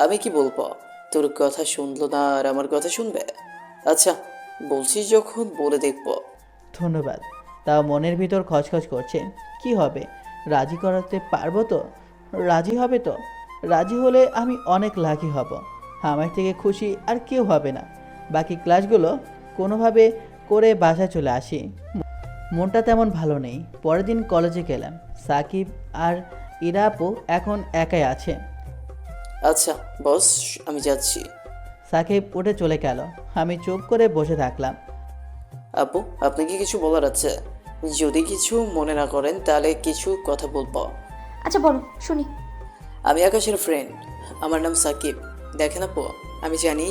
আমি কি বলবো? তোর কথা শুনলো না আর আমার কথা শুনবে? আচ্ছা, বলছিস যখন বলে দেখবো। ধন্যবাদ। তাও মনের ভিতর খচখচ করছে। কি হবে, রাজি করাতে পারবো তো? রাজি হবে তো? রাজি হলে আমি অনেক লাকি হব। আমার থেকে খুশি আর কেউ হবে না। বাকি ক্লাসগুলো কোনোভাবে করে বাসায় চলে আসি। মনটা তেমন ভালো নেই। পরের দিন কলেজে গেলাম। সাকিব আর ইরা আপু এখন একাই আছে। আচ্ছা বস, আমি যাচ্ছি। সাকিব উঠে চলে গেল। আমি চুপ করে বসে থাকলাম। আপু, আপনাকে কিছু বলার আছে? যদি কিছু মনে না করেন তাহলে কিছু কথা বলবো। আচ্ছা বলো, শুনি। আমি আকাশের ফ্রেন্ড, আমার নাম সাকিব। দেখেন আপু, আমি জানি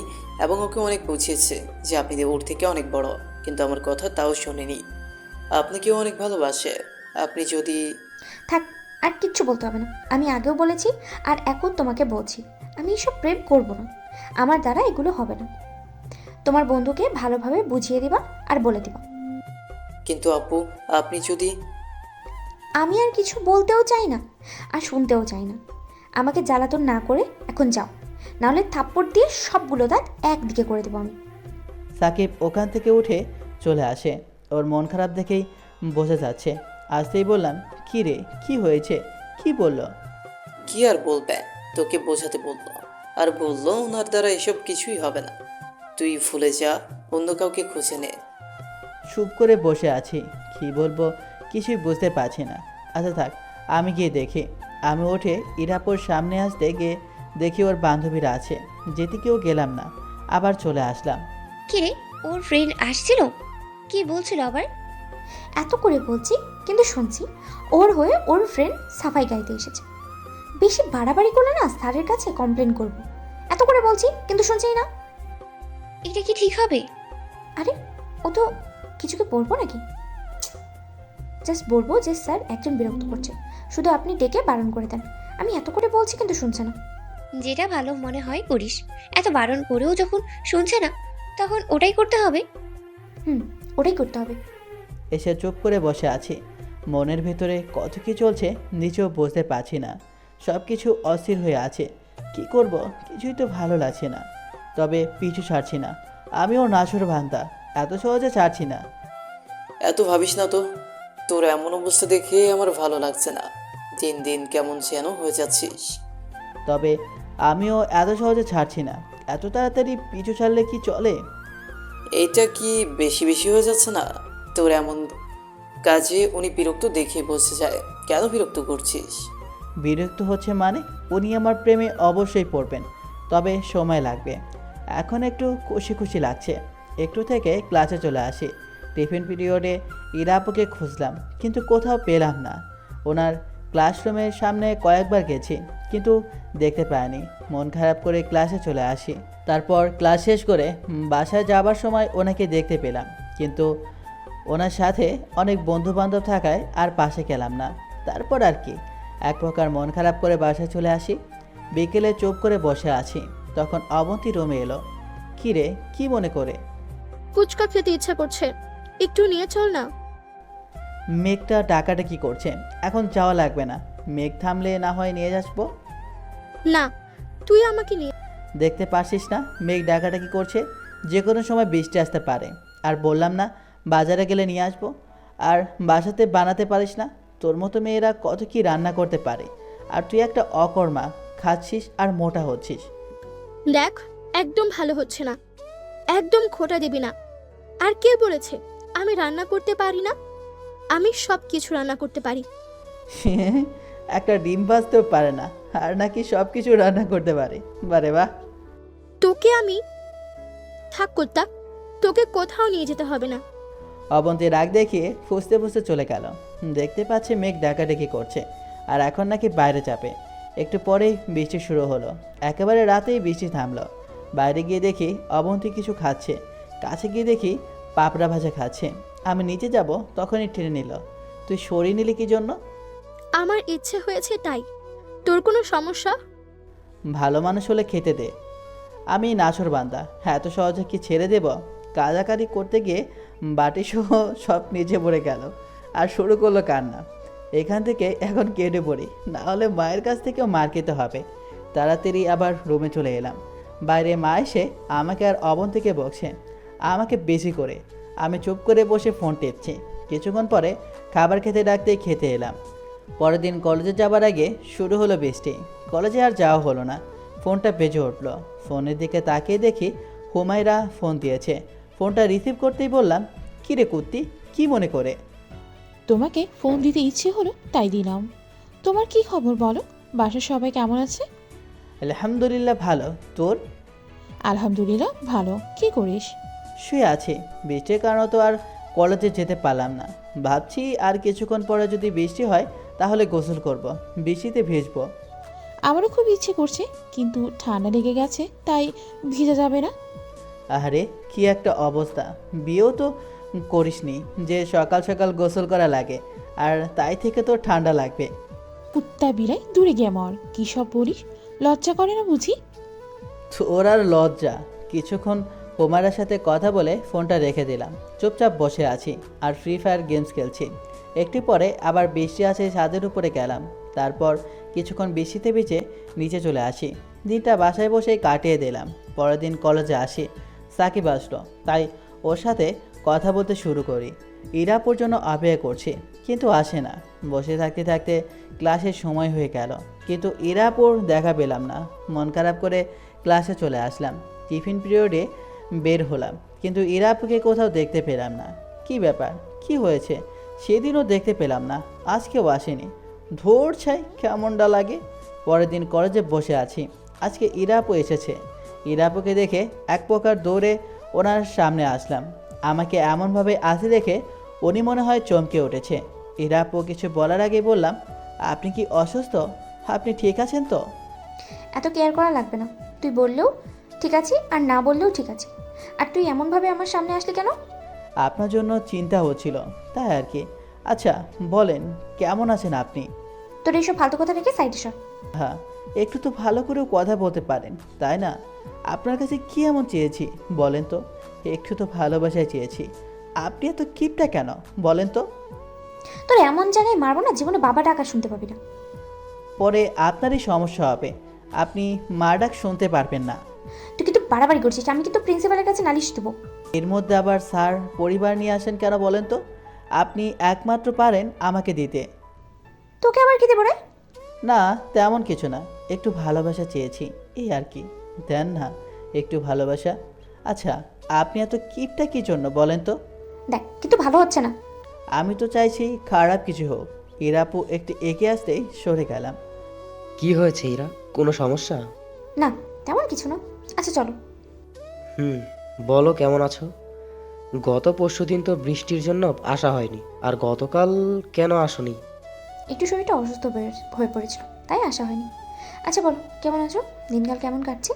এবং ওকে অনেক বুঝিয়েছে যে আপনি ওর থেকে অনেক বড়, কিন্তু আমার কথা তাও শোনেনি। আপনাকেও অনেক ভালোবাসে। আপনি যদি... থাক, আর কিচ্ছু বলতে হবে না। আমি আগেও বলেছি আর এখন তোমাকে বলছি, আমি এসব প্রেম করব না। আমার দ্বারা এগুলো হবে না। তোমার বন্ধুকে ভালোভাবে বুঝিয়ে দিবা আর বলে দিবা। কিন্তু আপু, আপনি যদি... আমি আর কিছু বলতেও চাই না আর শুনতেও চাই না। আমাকে জ্বালাতন না করে এখন যাও, নাহলে থাপ্পড় দিয়ে সবগুলো দাঁত একদিকে করে দেবো আমি। সাকিব ওখান থেকে উঠে চলে আসে। ওর মন খারাপ দেখেই বসে যাচ্ছে। আসতেই বললাম, কী রে, কি হয়েছে? কি বলল? কি আর বলবে, তোকে বোঝাতে বললো। আর বললো ওনার দ্বারা এসব কিছুই হবে না। তুই ভুলে যা, অন্য কাউকে খুঁজে নে। চুপ করে বসে আছি, কি বলবো কিছুই বুঝতে পারছি না। আচ্ছা থাক, আমি গিয়ে দেখি। আমি উঠে ইরাপুর সামনে আসতে গিয়ে দেখি ওর বান্ধবীরা আছে। যেতে কেউ গেলাম না, আবার চলে আসলাম। কিরে, ওর ফ্রেন্ড আসছিল? কি বলছিল আবার? এত করে বলছি কিন্তু শুনছি ওর হয়ে ওর ফ্রেন্ড সাফাই গাইতে এসেছে। বেশি বাড়াবাড়ি করলে না স্যারের কাছে কমপ্লেন করব। এত করে বলছি কিন্তু শুনছেই না। এটা কি ঠিক হবে? আরে ও তো কিছুকে বলবো নাকি, জাস্ট বলবো যে স্যার একজন বিরক্ত করছে, শুধু আপনি ডেকে বারণ করে দেন। আমি এত করে বলছি কিন্তু শুনছে না। যেটা ভালো মনে হয় করিস। এত বারণ করেও যখন শুনছে না, তখন ওটাই করতে হবে। ওটাই করতে হবে। এসে চুপ করে বসে আছি। মনের ভেতরে কত কি চলছে নিজেও বুঝতে পারছি না। সব কিছু অস্থির হয়ে আছে। কি করব কিছুই তো ভালো লাগছে না। তবে পিছু ছাড়ছি না। আমিও নাছর ভান্তা, এত সহজে ছাড়ছি না। এত ভাবিস না তো, তোর এমন অবস্থা দেখে আমার ভালো লাগছে না। দিন দিন কেমন যেন হয়ে যাচ্ছিস। তবে আমিও এত সহজে ছাড়ছি না। এত তাড়াতাড়ি পিছু ছাড়লে কি চলে? এইটা কি বেশি বেশি হয়ে যাচ্ছে না? তোর এমন কাজে উনি বিরক্ত দেখে বসে যায়। কেন বিরক্ত করছিস? বিরক্ত হচ্ছে মানে? উনি আমার প্রেমে অবশ্যই পড়বেন, তবে সময় লাগবে। এখন একটু খুশি খুশি লাগছে। একটু থেকে ক্লাসে চলে আসি। টিফিন পিরিয়ডে ইরা আপুকে খুঁজলাম কিন্তু কোথাও পেলাম না। ওনার ক্লাসরুমের সামনে কয়েকবার গেছি কিন্তু দেখতে পাইনি। মন খারাপ করে ক্লাসে চলে আসি। তারপর ক্লাস শেষ করে বাসায় যাবার সময় ওনাকে দেখতে পেলাম, কিন্তু ওনার সাথে অনেক বন্ধু বান্ধব থাকায় আর পাশে গেলাম না। তারপর আর কি, এক প্রকার মন খারাপ করে বাসায় চলে আসি। বিকেলে চুপ করে বসে আছি, তখন অবন্তী রুমে এলো। কী রে, কী মনে করে? ফুচকা খেতে ইচ্ছা করছে, একটু নিয়ে চল না। মেঘটা ডাকাডাকি করছে, এখন যাওয়া লাগবে না, মেঘ থামলে না হয় নিয়ে আসবো। না, তুই আমাকে নিয়ে। দেখতে পারছিস না মেঘ ডাকাডাকি করছে, যে কোনো সময় বৃষ্টি আসতে পারে। আর বললাম না বাজারে গেলে নিয়ে আসবো? আর বাসাতে বানাতে পারিস না? তোর মতো মেয়েরা কত কি রান্না করতে পারে, আর তুই একটা অকর্মা, খাচ্ছিস আর মোটা হচ্ছিস। দেখ, একদম ভালো হচ্ছে না, একদম খোটা দিবি না। আর কে বলেছে আমি রান্না করতে পারি না? আমি সব কিছু রান্না করতে পারি। একটা ডিম ভাজতেও পারে না, আর নাকি সব কিছু রান্না করতে পারে। বারে বাহ। তোকে আমি থাক করতা, তোকে কোথাও নিয়ে যেতে হবে না। অবন্তী রাগ দেখিয়ে ফুসতে ফুসতে চলে গেল। দেখতে পাচ্ছে মেঘ ডাকাডাকি করছে আর এখন নাকি বাইরে যাবে। একটু পরেই বৃষ্টি শুরু হলো। একেবারে রাতেই বৃষ্টি থামলো। বাইরে গিয়ে দেখি অবন্তী কিছু খাচ্ছে, কাছে গিয়ে দেখি পাপড়া ভাজা খাচ্ছে। আমি নিচে যাব তখনই টেনে নিল। তুই সরিয়ে নিলি কি জন্য? আমার ইচ্ছে হয়েছে তাই। তোর কোনো সমস্যা? ভালো মানুষ হলে খেতে দে। আমি নাছর বান্দা, এত সহজে কি ছেড়ে দেব? কাজাকারি করতে গিয়ে বাটিসহ সব নিচে পড়ে গেল আর শুরু করলো কান্না। এখান থেকে এখন কেটে পড়ি, না হলে মায়ের কাছ থেকেও মার খেতে হবে। তাড়াতাড়ি আবার রুমে চলে এলাম। বাইরে মা এসে আমাকে আর অবন্তীকে বকছে, আমাকে বেশি করে। আমি চুপ করে বসে ফোন টেপছি। কিছুক্ষণ পরে খাবার খেতে ডাকতেই খেতে এলাম। পরের দিন কলেজে যাবার আগে শুরু হলো বৃষ্টি। কলেজে আর যাওয়া হলো না। ফোনটা বেজে উঠলো। ফোনের দিকে তাকিয়ে দেখি হুমায়রা ফোন দিয়েছে। ফোনটা রিসিভ করতেই বললাম, কী রে কুত্তি, কী মনে করে? তোমাকে ফোন দিতে ইচ্ছে হলো তাই দিলাম। তোমার কি খবর বলো? বাসার সবাই কেমন আছে? আলহামদুলিল্লাহ ভালো। তোর? আলহামদুলিল্লাহ ভালো। কি করিস? শুয়ে আছি, বৃষ্টির কারণে তো আর কলেজে যেতে পারলাম না। ভাবছি আর কিছুক্ষণ পরে যদি বৃষ্টি হয় তাহলে গোসল করব, বৃষ্টিতে ভিজবো। আমারও খুব ইচ্ছে করছে, কিন্তু ঠান্ডা লেগে গেছে, তাই ভিজা যাবে না। আরে কি একটা অবস্থা! বিয়েও তো করিসনি যে সকাল সকাল গোসল করা লাগে, আর তাই থেকে তো ঠান্ডা লাগবে। কুত্তা বিলাই দূরে গিয়ে মর। কী সব বলিস? লজ্জা করে না বুঝি? তোর আর লজ্জা? কিছুক্ষণ হুমায়রার সাথে কথা বলে ফোনটা রেখে দিলাম। চুপচাপ বসে আছি আর ফ্রি ফায়ার গেমস খেলছি। একটু পরে আবার বৃষ্টি আছে ছাদের উপরে গেলাম। তারপর কিছুক্ষণ বৃষ্টিতে ভিজে নিচে চলে আসি। দিনটা বাসায় বসেই কাটিয়ে দিলাম। পরের দিন কলেজে আসি। সাকিব আসলো, তাই ওর সাথে কথা বলতে শুরু করি। ইরাপুর জন্য অপেক্ষা করছি, কিন্তু আসে না। বসে থাকতে থাকতে ক্লাসের সময় হয়ে গেল, কিন্তু ইরাপুর দেখা পেলাম না। মন খারাপ করে ক্লাসে চলে আসলাম। টিফিন পিরিয়ডে বের হলাম, কিন্তু ইরাপুকে কোথাও দেখতে পেলাম না। কি ব্যাপার, কি হয়েছে? সেদিনও দেখতে পেলাম না, আজকেও আসেনি। ধর ছাই, কেমনটা লাগে। পরের দিন কলেজে বসে আছি। আজকে ইরাপু এসেছে। ইরাপুকে দেখে এক প্রকার দৌড়ে ওনার সামনে আসলাম। আমাকে এমনভাবে আসে দেখে উনি মনে হয় চমকে উঠেছে। ইরাপু কিছু বলার আগে বললাম, আপনি কি অসুস্থ? আপনি ঠিক আছেন তো? এত কেয়ার করা লাগবে না। তুই বললেও ঠিক আছে আর না বললেও ঠিক আছে। আর তুই এমনভাবে আমার সামনে আসলি কেন? আপনার জন্য চিন্তা হচ্ছিল, তাই আর কি। আচ্ছা বলেন, কেমন আছেন আপনি? তোর এইসব ফালতু কথা রেখে সাইডে সর। হ্যাঁ, একটু তো ভালো করেও কথা বলতে পারেন, তাই না? আপনার কাছে কি এমন চেয়েছি বলেন তো? একটু তো ভালোবাসায় চেয়েছি। আপনি এত কিপটা কেন বলেন তো? তোর এমন জায়গায় মারবো না, জীবনে বাবা ডাকা শুনতে পাবি না। পরে আপনারই সমস্যা হবে, আপনি মা ডাক শুনতে পারবেন না। তুই কিন্তু বাড়াবাড়ি করছিস, আমি কিন্তু প্রিন্সিপালের কাছে নালিশ দেবো। এর মধ্যে আবার স্যার পরিবার নিয়ে আসেন কেন বলেন তো? আপনি একমাত্র পারেন আমাকে দিতে। তোকে আবার কি দেবো রে? না তেমন কিছু না, একটু ভালোবাসা চেয়েছি, এই আর কি। দেন না একটু ভালোবাসা। আচ্ছা আপনি এত কিপটা কি জন্য বলেন তো? দেখ কিন্তু ভালো হচ্ছে না। আমি তো চাইছি খারাপ কিছু হোক। ইরাপু একটু এগিয়ে আসতেই সরে গেলাম। কি হয়েছে ইরা, কোনো সমস্যা? না তেমন কিছু না। আচ্ছা চলো। বলো কেমন আছো? গত পরশুদিন তো বৃষ্টির জন্য আসা হয়নি, আর গতকাল কেন আসনি? একটু শরীরটা অসুস্থ হয়ে পড়েছিল, তাই আসা হয়নি। আচ্ছা বলো, কেমন আছো? দিনকাল কেমন কাটছে?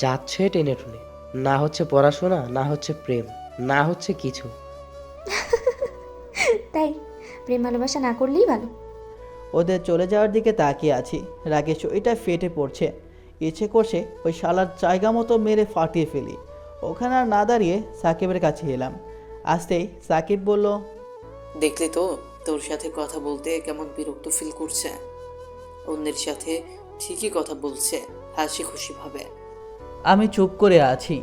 যাচ্ছে টেনে টুনে, না হচ্ছে পড়াশোনা, না হচ্ছে প্রেম, না হচ্ছে কিছু। তাই প্রেম ভালোবাসা না করলেই ভালো। ওদের চলে যাওয়ার দিকে তাকিয়ে আছি, রাগে শরীরটা ফেটে পড়ছে। ইচ্ছে করছে ওই শালার জায়গা মতো মেরে ফাটিয়ে ফেলি। ওখানে আর না দাঁড়িয়ে সাকিবের কাছে এলাম। আসতেই সাকিব বলল, দেখলি তো, তোর সাথে কথা বলতে কেমন বিরক্ত ফিল করছে। অন্যের সাথে ঠিকই কথা বলছে, হাসি খুশি ভাবে। আমি চুপ করে আছি।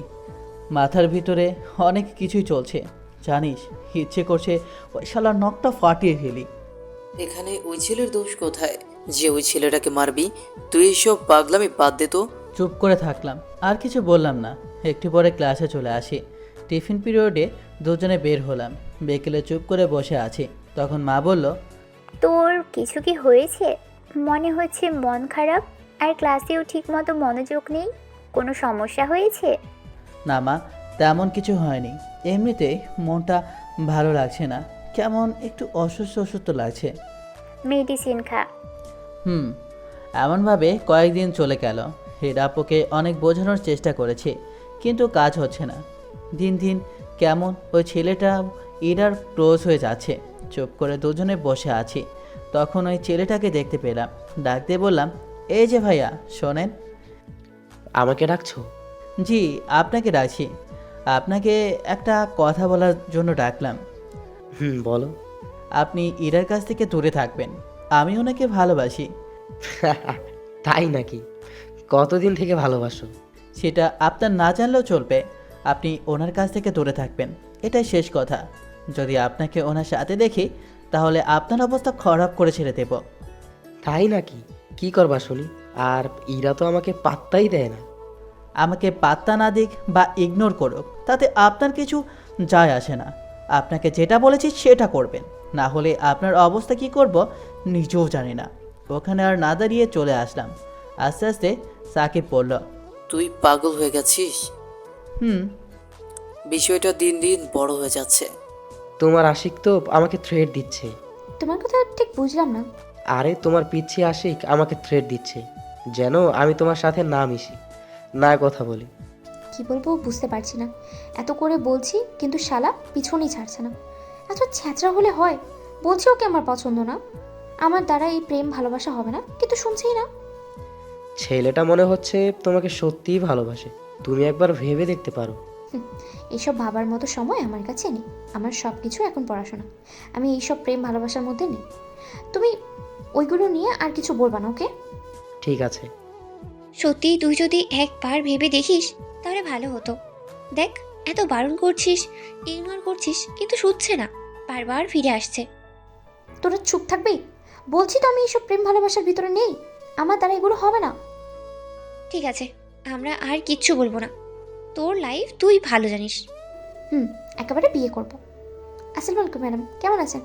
মাথার ভিতরে অনেক কিছুই চলছে, জানিস। ইচ্ছে করছে ওই শালার নখটা ফাটিয়ে ফেলি। এখানে ওই ছেলের দোষ কোথায় যে ওই ছেলেটাকে মারবি? তুই এসব পাগলামি বাদ দে তো। চুপ করে থাকলাম, আর কিছু বললাম না। একটু পরে ক্লাসে চলে আসি। টিফিন পিরিয়ডে দুজনে বের হলাম। বিকেলে চুপ করে বসে আছি, তখন মা বলল, তোর কিছু কি হয়েছে? মনে হচ্ছে মন খারাপ, আর ক্লাসেও ঠিকমতো মনোযোগ নেই। কোনো সমস্যা হয়েছে? না মা, তেমন কিছু হয়নি। এমনিতেই মনটা ভালো লাগছে না, কেমন একটু অসুস্থ অসুস্থ লাগছে। মেডিসিন খা। এমনভাবে কয়েকদিন চলে গেল। হিরাপোকে অনেক বোঝানোর চেষ্টা করেছি, কিন্তু কাজ হচ্ছে না। দিন দিন কেমন ওই ছেলেটা ইরার ক্লোজ হয়ে যাচ্ছে। চুপ করে দুজনে বসে আছি, তখন ওই ছেলেটাকে দেখতে পেলাম। ডাক দিয়ে বললাম, এই যে ভাইয়া, শোনেন। আমাকে ডাকছো? জি, আপনাকে ডাকছি। আপনাকে একটা কথা বলার জন্য ডাকলাম। বলো। আপনি ইরার কাছ থেকে দূরে থাকবেন, আমি ওনাকে ভালোবাসি। তাই নাকি? কতদিন থেকে ভালোবাসো? সেটা আপনার না জানলেও চলবে। আপনি ওনার কাছ থেকে দূরে থাকবেন, এটাই শেষ কথা। যদি আপনাকে ওনার সাথে দেখি, তাহলে আপনার অবস্থা খারাপ করে ছেড়ে দেব। তাই নাকি? কি করবা শুনি? আর ইরা তো আমাকে পাত্তাই দেয় না। আমাকে পাত্তা না দিক বা ইগনোর করুক, তাতে আপনার কিছু যায় আসে না। আপনাকে যেটা বলেছি সেটা করবেন, না হলে আপনার অবস্থা কি করব নিজেও জানি না। ওখানে আর না দাঁড়িয়ে চলে আসলাম। আস্তে আস্তে সাকিব বলল, তুই পাগল হয়ে গেছিস। হুম। বিষয়টা দিন দিন বড় হয়ে যাচ্ছে। তোমার আশিক তো আমাকে থ্রেট দিচ্ছে। তোমার কথা ঠিক বুঝলাম না। আরে তোমার পিচ্ছি আশিক আমাকে থ্রেট দিচ্ছে, যেন আমি তোমার সাথে না মিশি, না কথা বলি। কি বলবো বুঝতে পারছি না। এত করে বলছি কিন্তু শালা পিছনেই ছাড়ছে না। এত ছ্যাঁচড়া হলে হয়? বলছি ওকে আমার পছন্দ না, আমার দ্বারা এই প্রেম ভালোবাসা হবে না, কিন্তু শুনছেই না। ছেলেটা মনে হচ্ছে তোমাকে সত্যিই ভালোবাসে, তুমি একবার ভেবে দেখতে পারো। এইসব ভাবার মতো সময় আমার কাছে নেই। আমার সব কিছু এখন পড়াশোনা। আমি এইসব প্রেম ভালোবাসার মধ্যে নেই। তুমি ওইগুলো নিয়ে আর কিছু বলবা না, ওকে? ঠিক আছে। সত্যি তুই যদি একবার ভেবে দেখিস তাহলে ভালো হতো। দেখ, এত বারণ করছিস, ইগনোর করছিস, কিন্তু শুনছে না, বারবার ফিরে আসছে। তোরা চুপ থাকবি? বলছি তো আমি এইসব প্রেম ভালোবাসার ভিতরে নেই, আমার দ্বারা এগুলো হবে না। ঠিক আছে, আমরা আর কিচ্ছু বলবো না। তোর লাইফ তুই ভালো জানিস। একেবারে বিয়ে করব। আসসালামু আলাইকুম ম্যাডাম, কেমন আছেন?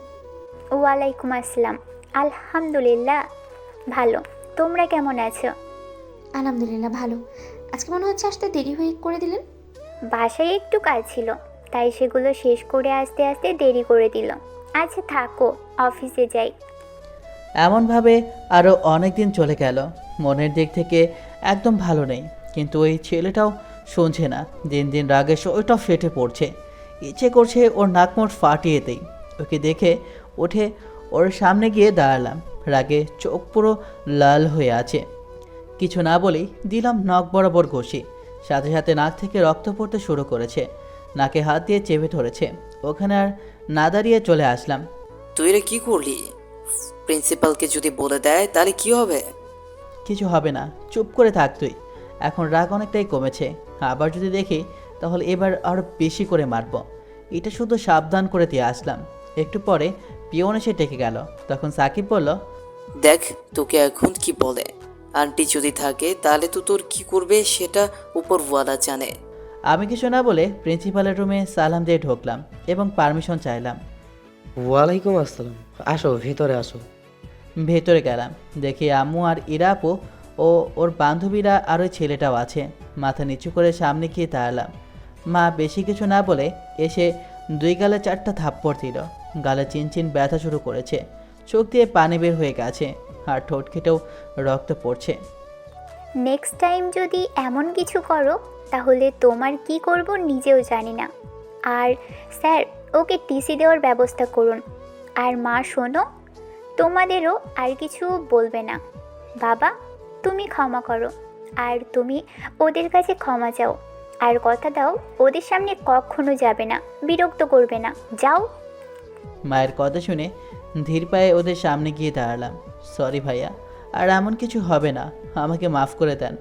ওয়ালাইকুম আসসালাম। আলহামদুলিল্লাহ ভালো। তোমরা কেমন আছো? আলহামদুলিল্লাহ ভালো। আজকে মনে হচ্ছে আসতে দেরি হয়ে করে দিলেন। বাসায় একটু কাজ ছিল, তাই সেগুলো শেষ করে আসতে আসতে দেরি করে দিল। আচ্ছা থাকো, অফিসে যাই। এমনভাবে আরও অনেক দিন চলে গেল। মনের দিক থেকে একদম ভালো নেই, কিন্তু ওই ছেলেটাও শুনছে না। দিন দিন রাগে ওইটা ফেটে পড়ছে। ইচ্ছে করছে ওর নাকমোট ফাটিয়ে দেই। ওকে দেখে উঠে ওর সামনে গিয়ে দাঁড়ালাম। রাগে চোখ পুরো লাল হয়ে আছে। কিছু না বলেই দিলাম নাক বরাবর ঘষি। সাথে সাথে নাক থেকে রক্ত পড়তে শুরু করেছে। নাকে হাত দিয়ে চেপে ধরেছে। ওখানে আর না দাঁড়িয়ে চলে আসলাম। তুই রে কি করলি? প্রিন্সিপালকে যদি বলে দেয় তাহলে কি হবে? কিছু হবে না, চুপ করে থাক তুই। এখন রাগ অনেকটাই কমেছে। আবার যদি দেখি তাহলে এবার আরও বেশি করে মারব। এটা শুধু সাবধান করে দিয়ে আসলাম। একটু পরে পিয়ন এসে ডেকে গেল। তখন সাকিব বলল, দেখ তোকে এখন কি বলে। আন্টি যদি থাকে তাহলে তো তোর কি করবে সেটা উপরওয়ালা জানে। আমি কিছু না বলে প্রিন্সিপালের রুমে সালাম দিয়ে ঢুকলাম এবং পারমিশন চাইলাম। ওয়ালাইকুম আসসালাম। আসো, ভেতরে আসো। ভেতরে গেলাম, দেখি আম্মু আর ইরাপু ও ওর বান্ধবীরা আর ওই ছেলেটাও আছে। মাথা নিচু করে সামনে গিয়ে দাঁড়ালাম। মা বেশি কিছু না বলে এসে 2 গালে 4টা থাপ্পড় দিল। গালে চিনচিন ব্যথা শুরু করেছে, চোখ দিয়ে পানি বের হয়ে গেছে, আর ঠোঁট কেটেও রক্ত পড়ছে। নেক্সট টাইম যদি এমন কিছু করো তাহলে তোমার কি করব নিজেও জানি না। আর স্যার, ওকে টিসি দেওয়ার ব্যবস্থা করুন। আর মা শোনো, তোমাদেরও আর কিছু বলবে না। বাবা, তুমি ক্ষমা করো, আর তুমি ওদের কাছে ক্ষমা চাও, আর কথা দাও ওদের সামনে কখনো যাবে না, বিরক্ত করবে না, যাও। মায়ের কথা শুনে ধীর পায়ে ওদের সামনে গিয়ে দাঁড়ালাম। সরি ভাইয়া, আর এমন কিছু হবে না, আমাকে মাফ করে দেন।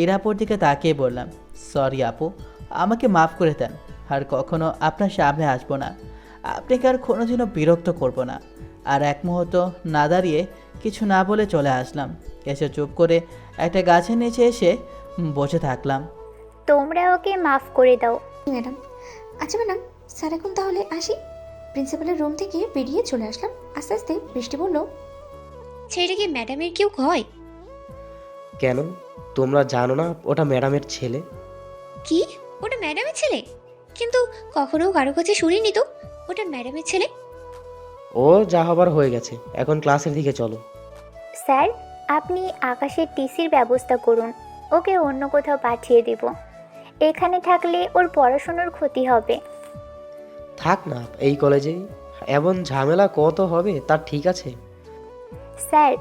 ইরাপুর দিকে তাকিয়ে বললাম, সরি আপু, আমাকে মাফ করে দেন, আর কখনো আপনার সামনে আসবো না, আপনাকে আর কোনোদিনও বিরক্ত করব না। আর এক মুহূর্ত না দাঁড়িয়ে কিছু না বলে চলে আসলাম। এসে চুপ করে একটা গাছের নিচে এসে বসে থাকলাম। তোমরা ওকে মাফ করে দাও। ম্যাডাম। আচ্ছা ম্যাডাম, স্যার এখন তাহলে আসি। প্রিন্সিপালের রুম থেকে বেরিয়ে চলে আসলাম। আস্তে আস্তে বৃষ্টি বলল, ছেলেটা কি ম্যাডামের কেউ হয়? কেন, তোমরা জানো না ওটা ম্যাডামের ছেলে? কি, ওটা ম্যাডামের ছেলে? কিন্তু কখনো কারো কাছে শুনিনি তো ওটা ম্যাডামের ছেলে। ও যা হবার হয়ে গেছে, এখন ক্লাসের দিকে চলো। স্যার, আপনি আকাশের টিসির ব্যবস্থা করুন, ওকে অন্য কোথাও পাঠিয়ে দেব। এখানে থাকলে ওর পড়াশোনার ক্ষতি হবে। থাক না এই কলেজেই, এমন ঝামেলা কত হবে তার ঠিক আছে। স্যার,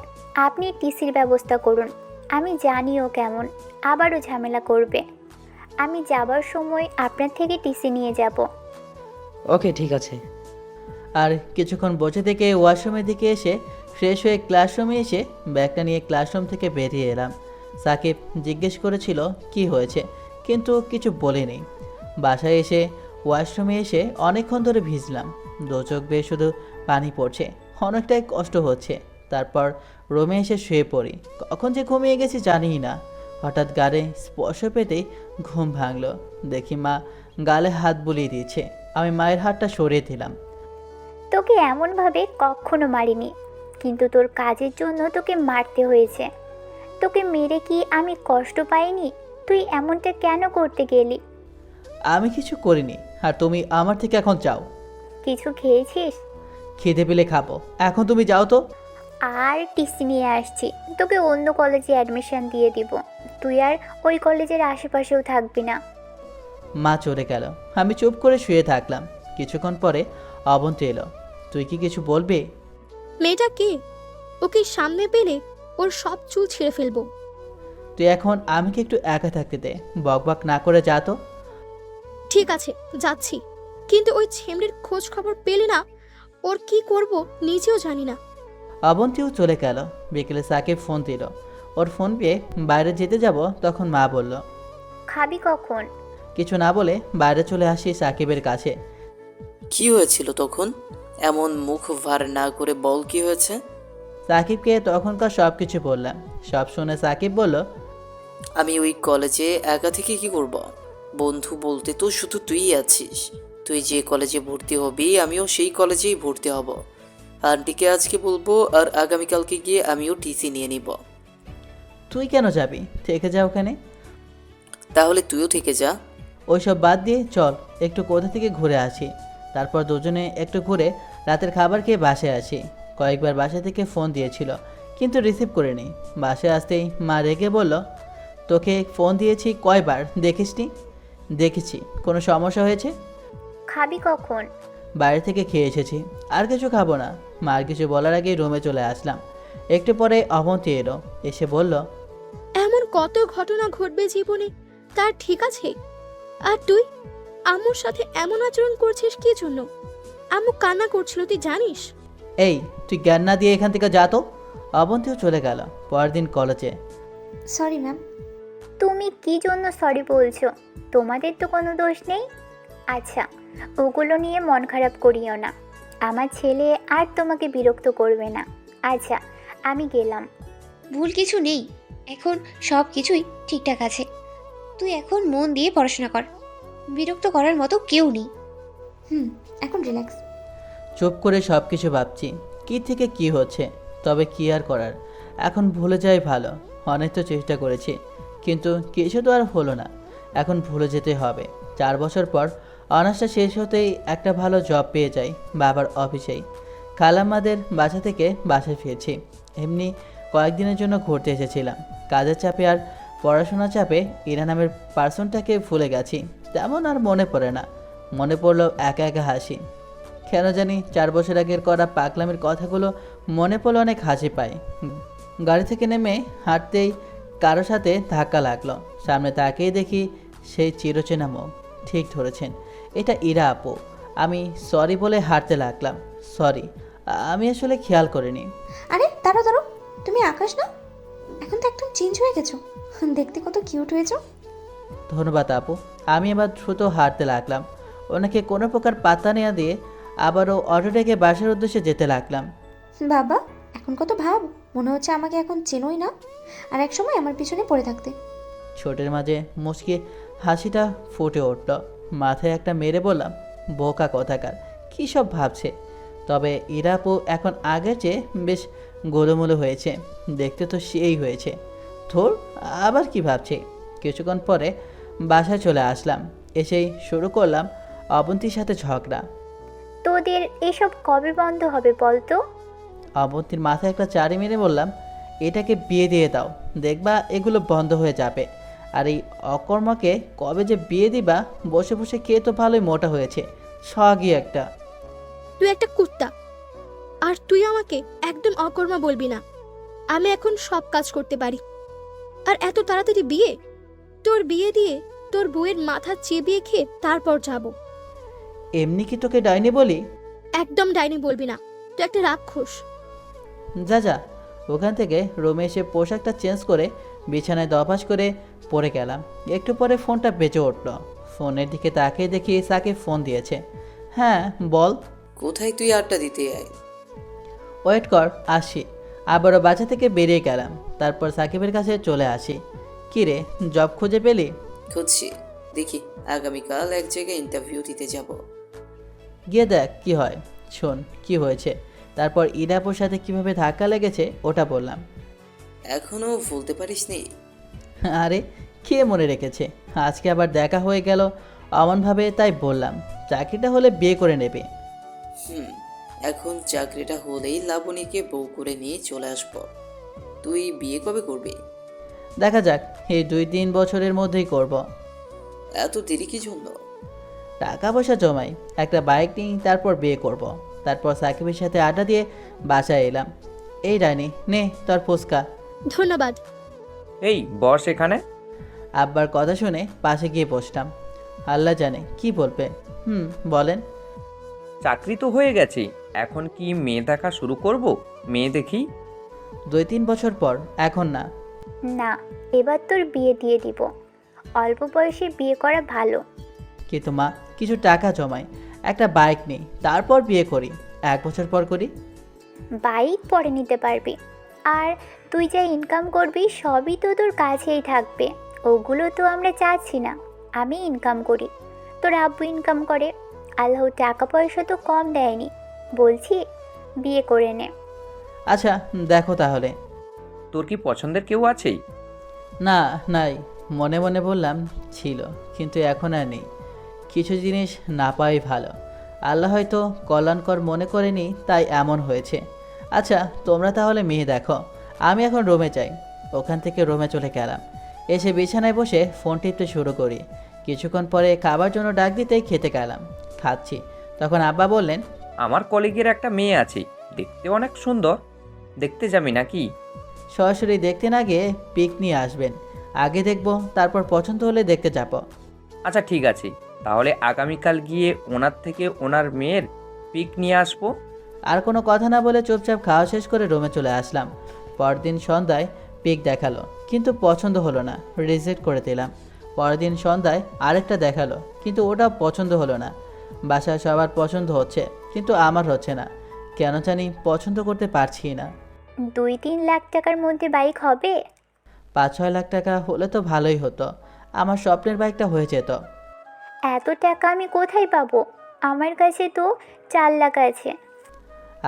আপনি টিসির ব্যবস্থা করুন। আমি জানি ও কেমন, আবারও ঝামেলা করবে। আমি যাবার সময় আপনার থেকে টিসি নিয়ে যাব। ওকে ঠিক আছে। আর কিছুক্ষণ বসে থেকে ওয়াশরুমের দিকে এসে ফ্রেশ হয়ে ক্লাসরুমে এসে ব্যাগটা নিয়ে ক্লাসরুম থেকে বেরিয়ে এলাম। সাকিব জিজ্ঞেস করেছিল কি হয়েছে, কিন্তু কিছু বলিনি। বাসায় এসে ওয়াশরুমে এসে অনেকক্ষণ ধরে ভিজলাম, দু চোখ বেয়ে শুধু পানি পড়ছে, অনেকটাই কষ্ট হচ্ছে। তারপর রুমে এসে শুয়ে পড়ি। কখন যে ঘুমিয়ে গেছি জানিই না। হঠাৎ গালে স্পর্শ পেতেই ঘুম ভাঙলো। দেখি মা গালে হাত বুলিয়ে দিয়েছে। আমি মায়ের হাতটা সরিয়ে দিলাম। তোকে এমনভাবে কখনো মারিনি, কিন্তু তোর কাজের জন্য তোকে মারতে হয়েছে। তোকে মেরে কি আমি কষ্ট পাইনি? তুই এমনটা কেন করতে গেলি? আমি কিছু করিনি, আর তুমি আমার থেকে এখন যাও। কিছু খেয়েছিস? খিদে পেলে খাবো, এখন তুমি যাও তো। আর টিসি নিয়ে আসছি, তোকে অন্য কলেজে অ্যাডমিশন দিয়ে দিব। তুই আর ওই কলেজের আশেপাশেও থাকবি না। মা চলে গেল। আমি চুপ করে শুয়ে থাকলাম। কিছুক্ষণ পরে অবন্তী এলো। তুই কি কিছু বলবি? মেয়েটা কে? ওকে সামনে পেলে ওর সব চুল ছিঁড়ে ফেলবো। তুই এখন আমাকে একটু একা থাকতে দে, বকবক না করে যা তো। ঠিক আছে, যাচ্ছি, কিন্তু ওই ছেমড়ির খোঁজ খবর পেলে না ওর কি করব নিজেও জানি না। অবন্তীও চলে গেল। বিকেলে সাকিব ফোন দিল। ওর ফোন পেয়ে বাইরে যেতে যাব, তখন মা বলল, খাবি কখন? কিছু না বলে বাইরে চলে আসি সাকিবের কাছে। কি হয়েছিল তখন? এমন মুখ ভার না করে বল কি হয়েছে। সাকিবকে তখনকার সব কিছু বললাম। সব শুনে সাকিব বলল, আমি ওই কলেজে একা থেকে কি করব? বন্ধু বলতে তো শুধু তুই আছিস। তুই যে কলেজে ভর্তি হবি আমিও সেই কলেজেই ভর্তি হব। আন্টিকে আজকে বলবো, আর আগামীকালকে গিয়ে আমিও টিসি নিয়ে নিব। তুই কেন যাবি? থেকে যা ওখানে। তাহলে তুইও থেকে যা। ওইসব বাদ দিয়ে চল একটু কোথা থেকে ঘুরে আসি। তারপর দুজনে একটু ঘুরে রাতের খাবার খেয়ে বাসায় আসি। কয়েকবার বাসা থেকে ফোন দিয়েছিল, কিন্তু রিসিভ করিনি। বাসায় আসতেই মা রেগে বলল, তোকে ফোন দিয়েছি কয়বার, দেখিসনি? দেখেছি। কোনো সমস্যা হয়েছে? খাবি কখন? বাইরে থেকে খেয়ে এসেছি, আর কিছু খাবো না। মার কিছু বলার আগেই রুমে চলে আসলাম। একটু পরে অবন্তী এলো। এসে বলল, এমন কত ঘটনা ঘটবে জীবনে, তার ঠিক আছে? আর তুই আম্মুর সাথে এমন আচরণ করছিস কি জন্য? আম্মু কান্না করছিল, তুই জানিস? এই তুই জ্ঞান না দিয়ে এখান থেকে যা তো। অবন্তীও চলে গেল। পরের দিন কলেজে। Sorry ma'am. তুমি কি জন্য সরি বলছো? তোমাদের তো কোনো দোষ নেই। আচ্ছা, ওগুলো নিয়ে মন খারাপ করিও না। আমার ছেলে আর তোমাকে বিরক্ত করবে না। আচ্ছা, আমি গেলাম। ভুল কিছু নেই, এখন সব কিছুই ঠিকঠাক আছে। তুই এখন মন দিয়ে পড়াশোনা কর, বিরক্ত করার মতো কেউ নেই। এখন রিল্যাক্স। চুপ করে সব কিছু ভাবছি, কি থেকে কি হচ্ছে। তবে কি আর করার, এখন ভুলে যাই ভালো। অনেক তো চেষ্টা করেছি, কিন্তু কিছু তো আর হলো না। এখন ভুলে যেতে হবে। 4 বছর পর অনার্সটা শেষ হতেই একটা ভালো জব পেয়ে যাই বাবার অফিসেই। খালাম্মাদের বাসা থেকে বাসায় ফিরছি। এমনি কয়েকদিনের জন্য ঘুরতে এসেছিলাম। কাজের চাপে আর পড়াশোনার চাপে ইরা নামের পার্সনটাকে ভুলে গেছি। তেমন আর মনে পড়ে না। মনে পড়লেও একা একা হাসি। কেন জানি 4 বছর আগের করা পাগলামির কথাগুলো মনে পড়লে অনেক হাসি পায়। গাড়ি থেকে নেমে হাঁটতেই কারো সাথে ধাক্কা লাগলো। সামনে তাকিয়ে দেখি সেই চিরচেনা মুখ। ঠিক ধরেছেন, এটা ইরা আপু। আমি সরি বলে হাঁটতে লাগলাম। সরি, আমি আসলে খেয়াল করিনি। আরে দাঁড়ো দাঁড়ো, তুমি আকাশ না? এখন তো একদম চেঞ্জ হয়ে গেছো, দেখতে কত কিউট হয়েছো। ধন্যবাদ আপু। আমি এবার দ্রুত হাঁটতে লাগলাম। ওনাকে কোনো প্রকার পাত্তা নেওয়া দিয়ে আবারও অটো ডেকে বাসার উদ্দেশ্যে যেতে লাগলাম। বাবা, এখন কত ভাব, মনে হচ্ছে আমাকে এখন চেনোই না, আর এক সময় আমার পিছনে পড়ে থাকতে। ছোটের মাঝে মুচকি হাসিটা ফুটে উঠল। মাথায় একটা মেরে বললাম, বোকা কথাকার, কী সব ভাবছে। তবে ইরা আপু এখন আগের চেয়ে বেশ গোলমোলো হয়েছে। দেখতে তো সেই হয়েছে। ধুর, আবার কি ভাবছে। কিছুক্ষণ পরে বাসায় চলে আসলাম। এসেই শুরু করলাম অবন্তীর সাথে ঝগড়া। তোদের এসব কবে বন্ধ হবে বলতো? অবন্তীর মাথায় একটা চারি মেরে বললাম, এটাকে বিয়ে দিয়ে দাও, দেখবা এগুলো বন্ধ হয়ে যাবে। আর এই অকর্মাকে কবে যে বিয়ে দিবা, বসে বসে খেয়ে তো ভালোই মোটা হয়েছে, সগই একটা। তুই একটা কুত্তা, আর তুই আমাকে একদম অকর্মা বলবি না। আমি এখন সব কাজ করতে পারি। আর এত তাড়াতাড়ি বিয়ে? তোর বিয়ে দিয়ে তোর বউয়ের মাথা চেবিয়ে খেয়ে তারপর যাব। এমনি কি তোকে ডাইনি বলি? একদম ডাইনি বলবি না, তুই একটা রাক্ষস। যা যা। ওখান থেকে রুমে এসে পোশাকটা চেঞ্জ করে বিছানায় দপাস করে পড়ে গেলাম। একটু পরে ফোনটা বেজে উঠল। ফোনের দিকে তাকিয়ে দেখি সাকিব ফোন দিয়েছে। হ্যাঁ বল। কোথায় তুই আড্ডা দিতে আয়? ওয়েট কর, আসি। আবারও বাসা থেকে বেরিয়ে গেলাম। তারপর সাকিবের কাছে চলে আসি। কী রে, জব খুঁজে পেলি? খুঁজছি, দেখি আগামীকাল এক জায়গায় ইন্টারভিউ দিতে যাব। গিয়ে দেখ কি হয়। শোন, কি হয়েছে। তারপর ইরাপুর সাথে কিভাবে ধাক্কা লেগেছে ওটা বললাম। এখনো ভুলতে পারিসনি? আরে কে মনে রেখেছে, আজকে আবার দেখা হয়ে গেল অমনভাবে, তাই বললাম চাকরিটা হলে বিয়ে করে নেবে। এখন চাকরিটা হলেই লাবণীকে বউ করে নিয়ে চলে আসব। তুই বিয়ে কবে করবি? দেখা যাক, এই 2-3 বছরের মধ্যেই করব। এত দেরি কি জন্য? টাকা পয়সা জমাই, একটা বাইক নিই, তারপর বিয়ে করব। তারপর সাকিবের সাথে আড্ডা দিয়ে বাসায় এলাম। এই রানী, নে তোর ফুচকা। ধন্যবাদ। এই বস এখানে। আব্বার কথা শুনে পাশে গিয়ে বসলাম। আল্লাহ জানে কি বলবে। বলেন। চাকরি তো হয়ে গেছে, এখন কি মেয়ে দেখা শুরু করব? মেয়ে দেখি। 2-3 বছর পর, এখন না। না, এবার তোর বিয়ে দিয়ে দিব। অল্প বয়সে বিয়ে করা ভালো। কিন্তু মা, কিছু টাকা জমাই, একটা বাইক নেই, তারপর বিয়ে করি। 1 বছর পর করি। বাইক পরে নিতে পারবি। আর তুই যা ইনকাম করবি সবই তো তোর কাছেই থাকবে। ওগুলো তো আমরা চাচ্ছি না। আমি ইনকাম করি, তোর আব্বু ইনকাম করে। আল্লাহ টাকা পয়সা তো কম দেয়নি। বলছি বিয়ে করে নে। আচ্ছা দেখো তাহলে। তোর কি পছন্দের কেউ আছে? না, নাই। মনে মনে বললাম ছিল, কিন্তু এখন আর নেই। কিছু জিনিস না পাই ভালো। আল্লাহ হয়তো কল্যাণকর মনে করেনি, তাই এমন হয়েছে। আচ্ছা তোমরা তাহলে মেয়ে দেখো, আমি এখন রুমে যাই। ওখান থেকে রুমে চলে গেলাম। এসে বিছানায় বসে ফোন টিপতে শুরু করি। কিছুক্ষণ পরে খাবার জন্য ডাক দিতেই খেতে গেলাম। খাচ্ছি, তখন আব্বা বললেন, আমার কলিগের একটা মেয়ে আছে, দেখতে অনেক সুন্দর, দেখতে যাবি নাকি? সরাসরি দেখতে না গিয়ে পিক নিয়ে আসবেন। আগে দেখবো, তারপর পছন্দ হলে দেখতে যাব। আচ্ছা ঠিক আছে, তাহলে আগামীকাল গিয়ে ওনার থেকে ওনার মেয়ের পিক নিয়ে আসবো। আর কোনো কথা না বলে চুপচাপ খাওয়া শেষ করে রুমে চলে আসলাম। পরদিন সন্ধ্যায় পিক দেখালো, কিন্তু পছন্দ হলো না, রিজেক্ট করে দিলাম। পরের দিন সন্ধ্যায় আরেকটা দেখালো, কিন্তু ওটা পছন্দ হলো না। বাসায় সবার পছন্দ হচ্ছে, কিন্তু আমার হচ্ছে না। কেন জানি পছন্দ করতে পারছি না। 2-3 লাখ টাকার মধ্যে বাইক হবে? 5-6 লাখ টাকা হলে তো ভালোই হতো, আমার স্বপ্নের বাইকটা হয়ে যেত। এত টাকা আমি কোথায় পাবো? আমার কাছে তো 4 লাখ আছে।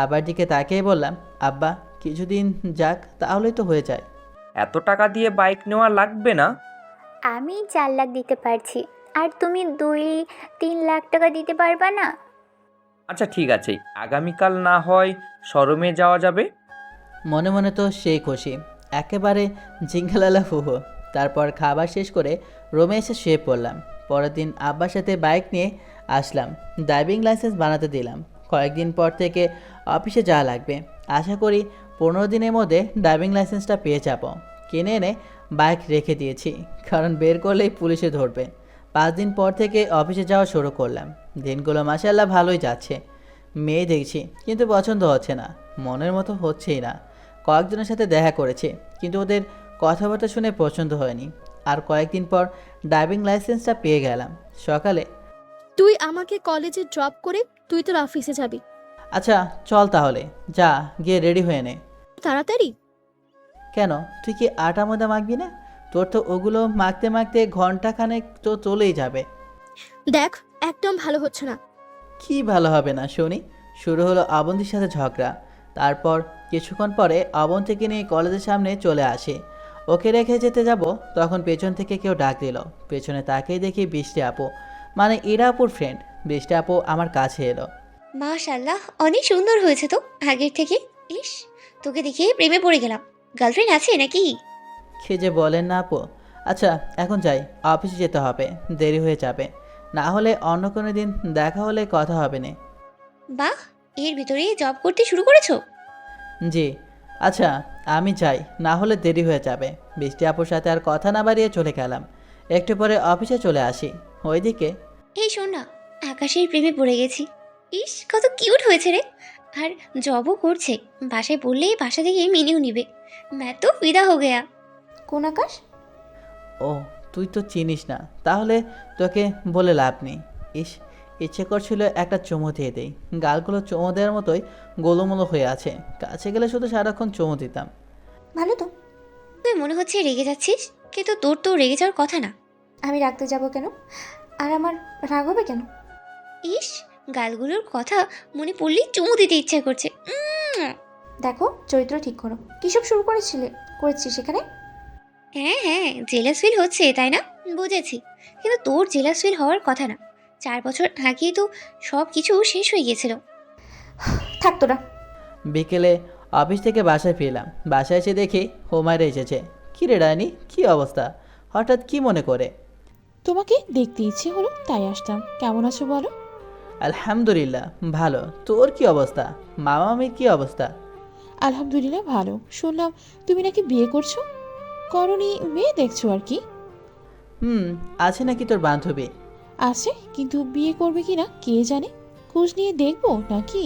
আবার দিকে তাকিয়ে বললাম, আব্বা কিছুদিন যাক, তাহলেই তো হয়ে যায়। এত টাকা দিয়ে বাইক নেওয়া লাগবে না। আমি 4 লাখ দিতে পারছি। আর তুমি 2-3 লাখ টাকা দিতে পারবা না? আচ্ছা ঠিক আছে, আগামীকাল না হয় শোরুমে যাওয়া যাবে। মনে মনে তো সেই খুশি, একেবারে জিঙ্গালালা হুহু। তারপর খাবার শেষ করে রুমে এসে শুয়ে পড়লাম। পরের দিন আব্বার সাথে বাইক নিয়ে আসলাম, ড্রাইভিং লাইসেন্স বানাতে দিলাম। কয়েকদিন পর থেকে অফিসে যাওয়া লাগবে, আশা করি 15 দিনের মধ্যে ড্রাইভিং লাইসেন্সটা পেয়ে যাব। কিনে এনে বাইক রেখে দিয়েছি, কারণ বের করলেই পুলিশে ধরবে। 5 দিন পর থেকে অফিসে যাওয়া শুরু করলাম। দিনগুলো মাশাআল্লাহ ভালোই যাচ্ছে। মেয়ে দেখছি কিন্তু পছন্দ হচ্ছে না, মনের মতো হচ্ছেই না। কয়েকজনের সাথে দেখা করেছি কিন্তু ওদের কথাবার্তা শুনে পছন্দ হয়নি। আর কয়েকদিন পর ড্রাইভিং লাইসেন্সটা পেয়ে গেলাম। সকালে, তুই আমাকে কলেজে ড্রপ করে তুই তোর অফিসে যাবি। আচ্ছা চল তাহলে, যা গিয়ে রেডি হয়ে নে। তাড়াতাড়ি। কেন, তুই কি আটা ময়দা মাখবি না? তোর তো ওগুলো মাখতে মাখতে ঘন্টাখানেক তো চলেই যাবে। দেখ, একদম ভালো হচ্ছে না। কি ভালো হবে না শুনি? শুরু হলো অবন্তীর সাথে ঝগড়া। তারপর কিছুক্ষণ পরে অবন্তীকে নিয়ে কলেজের সামনে চলে আসে। ওকে রেখে যেতে যাব, তখন পেছন থেকে কেউ ডাক দিল। পেছনে তাকেই দেখি বৃষ্টি আপু, মানে ইরা আপুর ফ্রেন্ড। বৃষ্টি আপু আমার কাছে এলো। মাশাল্লাহ, অনেক সুন্দর হয়েছে তো আগের থেকে। ইস, তোকে দেখে প্রেমে পড়ে গেলাম। গার্লফ্রেন্ড আছে নাকি? কে যে বলেন না আপু। আচ্ছা এখন যাই, অফিসে যেতে হবে, দেরি হয়ে যাবে। না হলে অন্য কোনো দিন দেখা হলে কথা হবে না। বাহ, এর ভিতরে জব করতে শুরু করেছো? জি। আচ্ছা আমি যাই, না হলে দেরি হয়ে যাবে। বৃষ্টি আপুর সাথে আর কথা না বাড়িয়ে চলে গেলাম। একটু পরে অফিসে চলে আসি। ওইদিকে, এই শোন না, আকাশের প্রেমে পড়ে গেছি। ইস, কত কিউট হয়েছে রে। আর জবও করছে, বাসায় বললেই বাসা থেকে মেনেও নিবে। मैं तो फिदा हो गया। কোন আকাশ? ও তুই তো চিনিস না, তাহলে তোকে বলে লাভ নেই। ইস, ইচ্ছে করছিল একটা চুমু দিয়ে দেই। গালগুলো চুমু দেওয়ার মতোই গোলুমোলো হয়ে আছে, কাছে গেলে শুধু সারাক্ষণ চুমু দিতাম। ভালো তো। তুই মনে হচ্ছে রেগে যাচ্ছিস, কিন্তু তোর তো রেগে যাওয়ার কথা না। আমি রাখতে যাব কেন? আর আমার রাগ হবে কেন? ইস, গালগুলোর কথা মনে পড়লেই চুমু দিতে ইচ্ছা করছে। দেখো, চরিত্র ঠিক করো। কিসব শুরু করেছিস সেখানে? হ্যাঁ হ্যাঁ, জেলাস ফিল হচ্ছে তাই না? বুঝেছি, কিন্তু তোর জেলাস ফিল হওয়ার কথা না। 4 বছর আগেই তো সব কিছু শেষ হয়ে গিয়েছিল। থাক তোরা। বিকেলে অফিস থেকে বাসায় ফিরলাম। বাসায় এসে দেখি হুমায়রা এসেছে। কী রে ডাইনি, কী অবস্থা? হঠাৎ কি মনে করে? তোমাকে দেখতে ইচ্ছে হলো তাই আসতাম। কেমন আছো বলো? আলহামদুলিল্লাহ ভালো। তোর কি অবস্থা? মামা মামির কি অবস্থা? আলহামদুলিল্লাহ ভালো। শুনলাম তুমি নাকি বিয়ে করছো। করনি, মেয়ে দেখছো আর কি? আছে নাকি তোর বান্ধবী? আছে, কিন্তু বিয়ে করবে কি না কে জানে। খোঁজ নিয়ে দেখবো নাকি?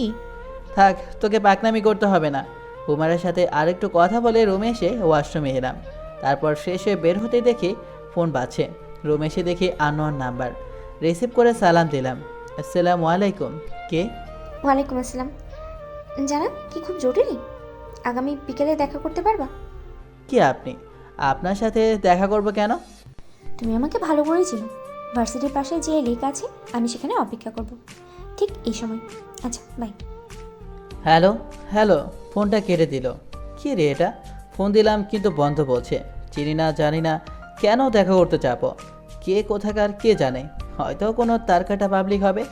থাক, তোকে পাকনামি করতে হবে না। হুমায়রার সাথে আরেকটু কথা বলে রুমে এসে ওয়াশরুমে এলাম। তারপর ফ্রেশ হয়ে বের হতে দেখি ফোন বাজছে। রুমে এসে দেখি আনোয়ার নাম্বার। রিসিভ করে সালাম দিলাম। আসসালামু আলাইকুম। কে? ওয়ালাইকুম আসসালাম। জানান, কি খুব জরুরি? আগামী বিকেলে দেখা করতে পারবা? কি আপনি? আপনার সাথে দেখা করব কেন? তুমি আমাকে ভালো করেই চিনো। ভার্সিটির পাশে যে লেক আছে, আমি সেখানে অপেক্ষা করব ঠিক এই সময়। আচ্ছা, বাই। হ্যালো হ্যালো, ফোনটা কেটে দিল। কি রে এটা? ফোন দিলাম কিন্তু বন্ধ বলছে। চিনি না জানি না, কেন দেখা করতে চাপো? কে কোথাকার কে জানে, হয়তো কোনো তারকাটা পাবলিক হবে।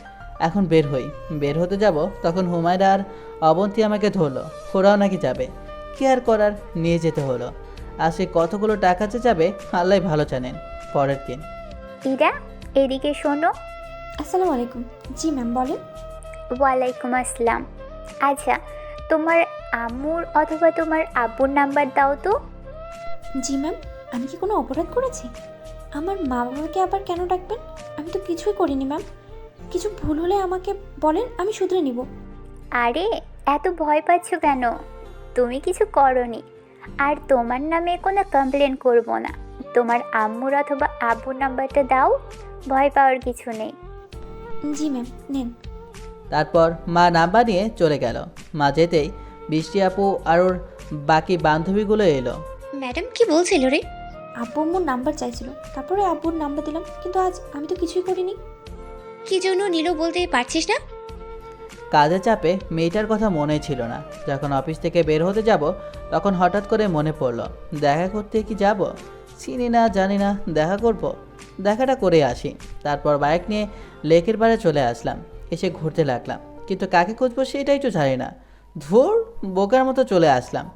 এখন বের হই। বের হতে যাব তখন হুমায়রা আর অবন্তী আমাকে ধরলো। ওরাও নাকি যাবে। কি আর করার, নিয়ে যেতে হলো। আর সে কতগুলো টাকা যাবে আল্লাহ ভালো জানেন। পরের দিন, ইরা, এদিকে শোনো। আসসালামু আলাইকুম। জি ম্যাম, বলেন। ওয়ালাইকুম আসসালাম। আচ্ছা, তোমার আম্মুর অথবা তোমার আব্বুর নাম্বার দাও তো। জি ম্যাম, আমি কি কোনো অপরাধ করেছি? আমার মা বাবাকে আবার কেন ডাকবেন? আমি তো কিছুই করিনি ম্যাম। কিছু ভুল হলে আমাকে বলেন, আমি শুধরে নিব। আরে এত ভয় পাচ্ছ কেন? তুমি কিছু করনি, আর তোমার নামে কোনো কমপ্লেন করব না। তোমার আম্মুর অথবা আব্বুর নাম্বারটা দাও, ভয় পাওয়ার কিছু নেই। জি ম্যাম, নেন। তারপর মা নাম্বার নিয়ে চলে গেল। মা যেতেই বৃষ্টি আপু আর ওর বাকি বান্ধবীগুলো এলো। ম্যাডাম কি বলছিল রে? আব্বু আম্মুর নাম্বার চাইছিল, তারপরে আব্বুর নাম্বার দিলাম, কিন্তু আজ আমি তো কিছুই করিনি। কি জন্য নিল বলতে পারছিস না? কাজের চাপে মেয়েটার কথা মনে ছিল না। যখন অফিস থেকে বের হতে যাব তখন হঠাৎ করে মনে পড়লো দেখা করতে কি যাব? চিনি না জানি না, দেখা করব। দেখাটা করে আসি। তারপর বাইক নিয়ে লেকের পাড়ে চলে আসলাম। এসে ঘুরতে লাগলাম, কিন্তু কাকে খুঁজবো সেটাই তো জানি না। ধুর, বোকার মতো চলে আসলাম।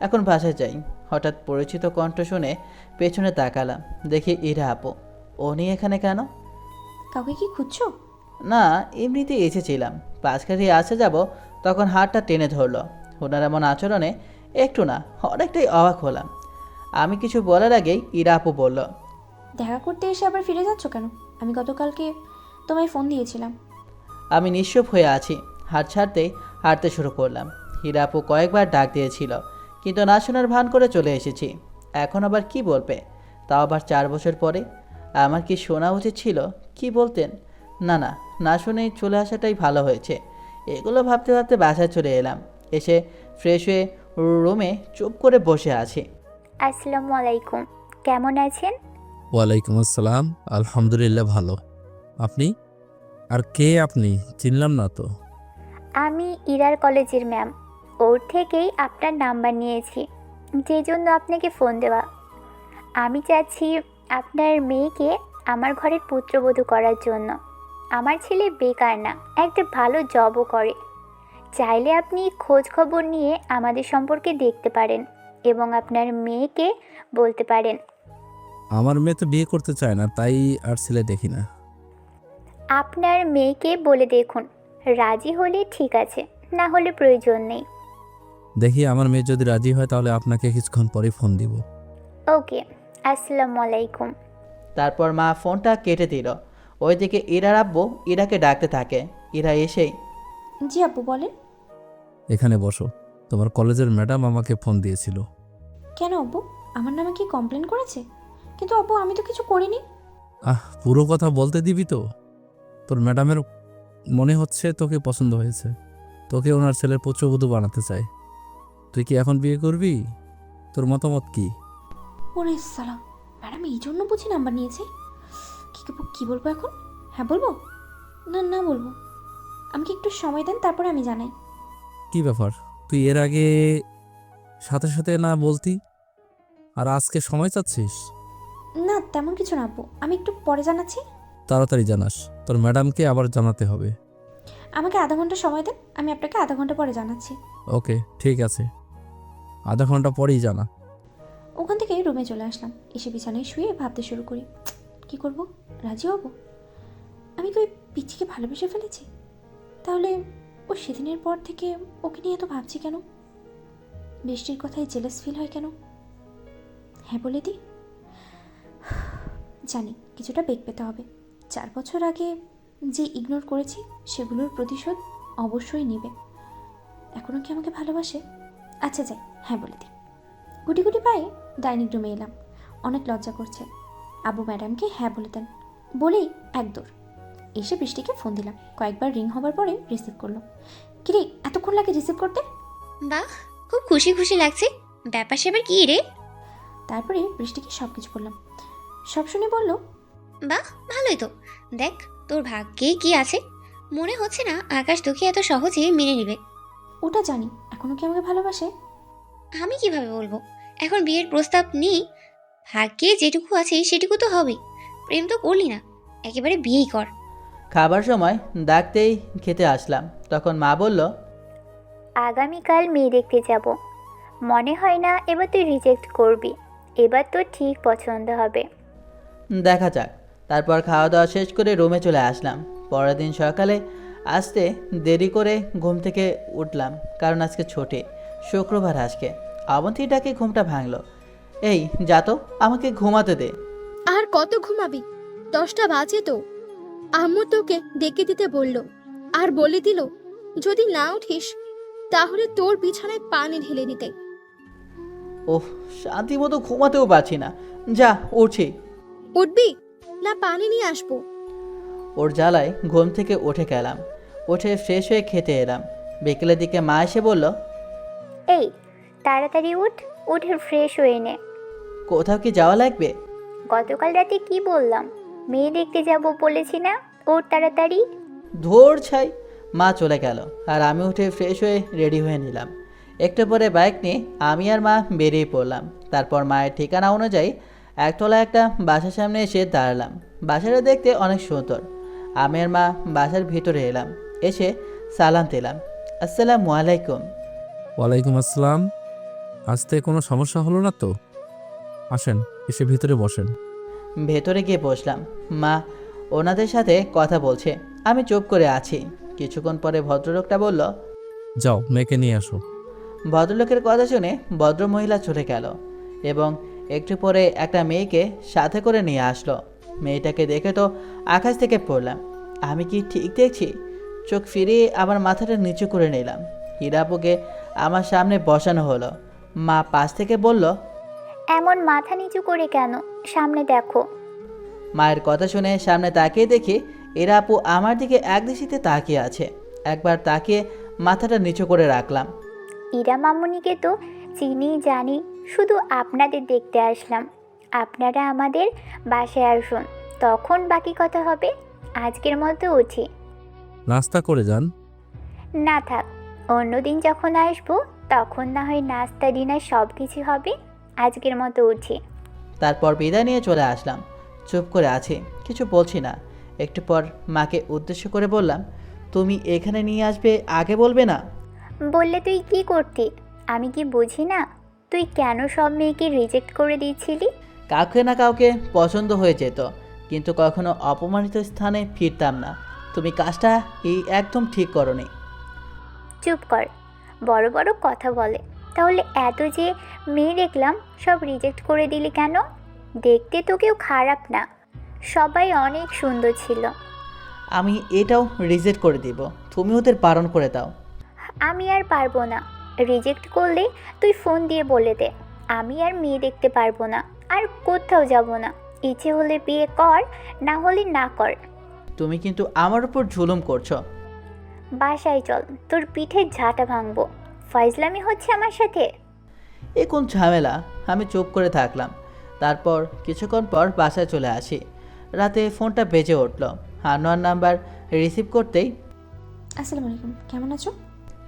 এখন বাসায় যাই। হঠাৎ পরিচিত কণ্ঠ শুনে পেছনে তাকালাম, দেখি ইরা আপু। উনি এখানে কেন? কাউকে কি খুঁজছো? না, এমনিতেই এসেছিলাম। পাশকাঠি আসে যাব, তখন হাতটা টেনে ধরলো। ওনার এমন আচরণে একটু না, অনেকটাই অবাক হলাম। আমি কিছু বলার আগেই ইরা আপু বলল, দেখা করতে এসে আবার ফিরে যাচ্ছ কেন? আমি গতকালকে তোমায় ফোন দিয়েছিলাম। আমি নিশ্চুপ হয়ে আছি। হাত ছাড়তেই হাঁটতে শুরু করলাম। হীরা আপু কয়েকবার ডাক দিয়েছিল, কিন্তু না শোনার ভান করে চলে এসেছি। এখন আবার কি বলবে, তাও আবার 4 বছর পরে। আমার কি শোনা উচিত ছিল? কি বলতেন? না না, না শুনেই চলে আসাটাই ভালো হয়েছে। এগুলো ভাবতে ভাবতে বাসায় চলে এলাম। এসে ফ্রেশ হয়ে রুমে চুপ করে বসে আছি। আসসালামু আলাইকুম, কেমন আছেন? ওয়ালাইকুম আসসালাম, আলহামদুলিল্লাহ ভালো। আপনি? আর কে আপনি? চিনলাম না তো। আমি ইরার কলেজের ম্যাম। ওর থেকেই আপনার নাম্বার নিয়েছি, যে জন্য আপনাকে ফোন দেওয়া। আমি চাচ্ছি আপনার মেয়েকে আমার ঘরের পুত্রবধূ করার জন্য। আমার ছেলে বেকার না, একটা ভালো জবও করে। চাইলে আপনি খোঁজ খবর নিয়ে আমাদের সম্পর্কে দেখতে পারেন এবং আপনার মেয়েকে বলতে পারেন। আমার মেয়ে তো বিয়ে করতে চায় না, তাই আর ছেলে দেখি না। আপনার মেয়েকে বলে দেখুন, রাজি হলে ঠিক আছে, না হলে প্রয়োজন নেই। দেখি আমার মেয়ে যদি রাজি হয় তাহলে আপনাকে কিছুক্ষণ পরে ফোন দিব। ওকে, আসসালামু আলাইকুম। তারপর মা ফোনটা কেটে দিল। ওইদিকে ইরার আব্বু ইরাকে ডাকতে থাকে। ইরা এসেই, জি আব্বু বলেন। এখানে বসো। তোমার কলেজের ম্যাডাম আমাকে ফোন দিয়েছিল। কেন আব্বু, আমার নামে কি কমপ্লেন করেছে? কিন্তু আব্বু আমি তো কিছু করিনি। পুরো কথা বলতে দিবি তো? তোর ম্যাডামের মনে হচ্ছে তোকে পছন্দ হয়েছে, তোকে ওনার ছেলের পুত্রবধূ বানাতে চায়। তুই কি এখন বিয়ে করবি? তোর মতামত কি? ওরে সালা, ম্যাডাম এই জন্য বুঝি নাম্বার নিয়েছে। কি বলবো এখন? হ্যাঁ বলবো, না না বলবো? আমাকে একটু সময় দেন, তারপরে আমি জানাই। কি ব্যাপার, তুই এর আগে সাথে সাথে না বলতি, আর আজকে সময় চাচ্ছিস? না তেমন কিছু না আব্বু, আমি একটু পরে জানাচ্ছি। তাড়াতাড়ি জানাস, তোর ম্যাডামকে আবার জানাতে হবে। আমাকে আধা ঘন্টা সময় দেন, আমি আপনাকে আধা ঘন্টা পরে জানাচ্ছি। ওকে ঠিক আছে, আধা ঘন্টা পরেই জানা। ওখান থেকে রুমে চলে আসলাম। এসে বিছানায় শুয়ে ভাবতে শুরু করি, কি করব? রাজি হব? আমি কি ওই পিচ্চিকে ভালোবেসে ফেলেছি? তাহলে ও সেদিনের পর থেকে ওকে নিয়ে তো ভাবছি কেন? বৃষ্টির কথায় জেলাস ফিল হয় কেন? হ্যাঁ বলে দিই। জানি কিছুটা বেগ পেতে হবে। 4 বছর আগে যে ইগনোর করেছি সেগুলোর প্রতিশোধ অবশ্যই নেবে। এখনও কি আমাকে ভালোবাসে? আচ্ছা যাই, হ্যাঁ বলে দিই। গুটি গুটি পায়ে ডাইনিং রুমে এলাম। অনেক লজ্জা করছে। আবু ম্যাডামকে হ্যাঁ বলে দেন বলেই এক দৌড় এসে বৃষ্টিকে ফোন দিলাম। কয়েকবার রিং হবার পরে রিসিভ করলো। কিরে, এতক্ষণ লাগে রিসিভ করতে? বাহ, খুব খুশি খুশি লাগছে। ব্যাপার সেবার কি রে? তারপরে বৃষ্টিকে সব কিছু বললাম। সব শুনে বলল, বাহ, ভালোই তো। দেখ তোর ভাগ্যে কি আছে। মনে হচ্ছে না আকাশ তোকে এত সহজে মেনে নেবে। ওটা জানি, এখনও কি আমাকে ভালোবাসে? আমি কিভাবে বলবো? এখন বিয়ের প্রস্তাব নেই, ভাগ্যে যেটুকু আছে সেটুকু তো হবে। প্রেম তো করলি না, একেবারে বিয়েই কর। খাবার সময় ডাকতেই খেতে আসলাম। তখন মা বলল, আগামীকাল মেয়ে দেখতে যাব। মনে হয় না এবার তুই রিজেক্ট করবি, এবার তো ঠিক পছন্দ হবে। দেখা যাক। তারপর খাওয়া দাওয়া শেষ করে রুমে চলে আসলাম। পরের দিন সকালে আসতে দেরি করে ঘুম থেকে উঠলাম, কারণ আজকে ছুটি, শুক্রবার আজকে। অবন্তীর ডাকে ঘুমটা ভাঙলো। এই যা তো, আমাকে ঘুমাতে দে। আর কত ঘুমাবি? 10টা বাজে তো। আম্মু তোকে ডেকে দিতে বলল, আর বলে দিল যদি না উঠিস তাহলে তোর বিছানায় পানি ঢেলে দিতে। ওহ, শান্তি মতো ঘুমাতেও পারছি না। যা, উঠছি। উঠবি না পানি নিয়ে আসবো? ওর জ্বালায় ঘুম থেকে উঠে গেলাম। উঠে ফ্রেশ হয়ে খেতে এলাম। বিকেলের দিকে মা এসে বলল, এই তাড়াতাড়ি উঠে ফ্রেশ হয়ে নে। কোথাও কি যাওয়া লাগবে? গতকাল রাতে কি বললাম? মেয়ে দেখতে যাব বলেছি না? ওর তাড়াতাড়ি। ধোর ছাই। মা চলে গেল আর আমি উঠে ফ্রেশ হয়ে রেডি হয়ে নিলাম। একটু পরে বাইক নিয়ে আমি আর মা বেরিয়ে পড়লাম। তারপর মায়ের ঠিকানা অনুযায়ী একতলা একটা বাসার সামনে এসে দাঁড়ালাম। বাসাটা দেখতে অনেক সুন্দর। আমি আর মা বাসার ভিতরে এলাম, এসে সালাম দিলাম, আসসালামু আলাইকুম। ওয়ালাইকুম আসসালাম। আসতে কোনো সমস্যা হলো না তো? আসেন, এসে ভিতরে বসেন। ভেতরে গিয়ে বসলাম। মা ওনাদের সাথে কথা বলছে, আমি চুপ করে আছি। কিছুক্ষণ পরে ভদ্রলোকটা বলল, যাও মেয়েকে নিয়ে আসো। ভদ্রলোকের কথা শুনে ভদ্রমহিলা চলে গেল এবং একটু পরে একটা মেয়েকে সাথে করে নিয়ে আসলো। মেয়েটাকে দেখে তো আকাশ থেকে পড়লাম। আমি কি ঠিক দেখছি? চোখ ফিরিয়ে আবার মাথাটা নিচু করে নিলাম। হীরাপুকে আমার সামনে বসানো হলো। মা পাশ থেকে বলল, এমন মাথা নিচু করে কেন? সামনে দেখো। মায়ের কথা শুনে সামনে তাকিয়ে দেখি এরা আপু আমার দিকে একদৃষ্টিতে তাকিয়ে আছে। একবার তাকিয়ে মাথাটা নিচু করে রাখলাম। ইরা মামুনিকে তো চিনি জানি, শুধু আপনাদের দেখতে আসলাম। আপনারা আমাদের বাসায় আসুন, তখন বাকি কথা হবে। আজকের মতো উঠি। নাস্তা করে যান। না থাক, অন্যদিন যখন আসবো তখন না হয় নাস্তা ডিনার সব কিছু হবে। আজকের মতো উঠি। তারপর বিদায় নিয়ে চলে আসলাম। চুপ করে আছি, কিছু বলছি না। একটু পর মাকে উদ্দেশ্য করে বললাম, তুমি এখানে নিয়ে আসবে আগে বলবে না? বললে তুই কি করতি? আমি কি বুঝি না? তুই কেন সব মেয়েকে রিজেক্ট করে দিয়েছিলি? কাউকে না কাউকে পছন্দ হয়ে যেত, কিন্তু কখনো অপমানিত স্থানে ফিরতাম না। তুমি কাজটা একদম ঠিক করনি। চুপ কর, বড় বড় কথা বলে। তাহলে এত যে মেয়ে দেখলাম, সব রিজেক্ট করে দিলি কেন? দেখতে তো কেউ খারাপ না, সবাই অনেক সুন্দর ছিল। আমি এটাও রিজেক্ট করে দিব, তুমি ওদের বারণ করে দাও। আমি আর পারবো না। রিজেক্ট করলে তুই ফোন দিয়ে বলে দে। আমি আর মেয়ে দেখতে পারবো না, আর কোথাও যাব না। ইচ্ছে হলে বিয়ে কর, না হলে না কর। তুমি কিন্তু আমার উপর জুলুম করছো। বাসায় চল, তোর পিঠের ঝাঁটা ভাঙবো। ফাইজলামি হচ্ছে আমার সাথে। এ কোন ঝামেলা? আমি চুপ করে থাকলাম। তারপর কিছুক্ষণ পর বাসায় চলে আসি। রাতে ফোনটা বেজে উঠল। আনোয়ার নাম্বার রিসিভ করতেই, আসসালামু আলাইকুম, কেমন আছো?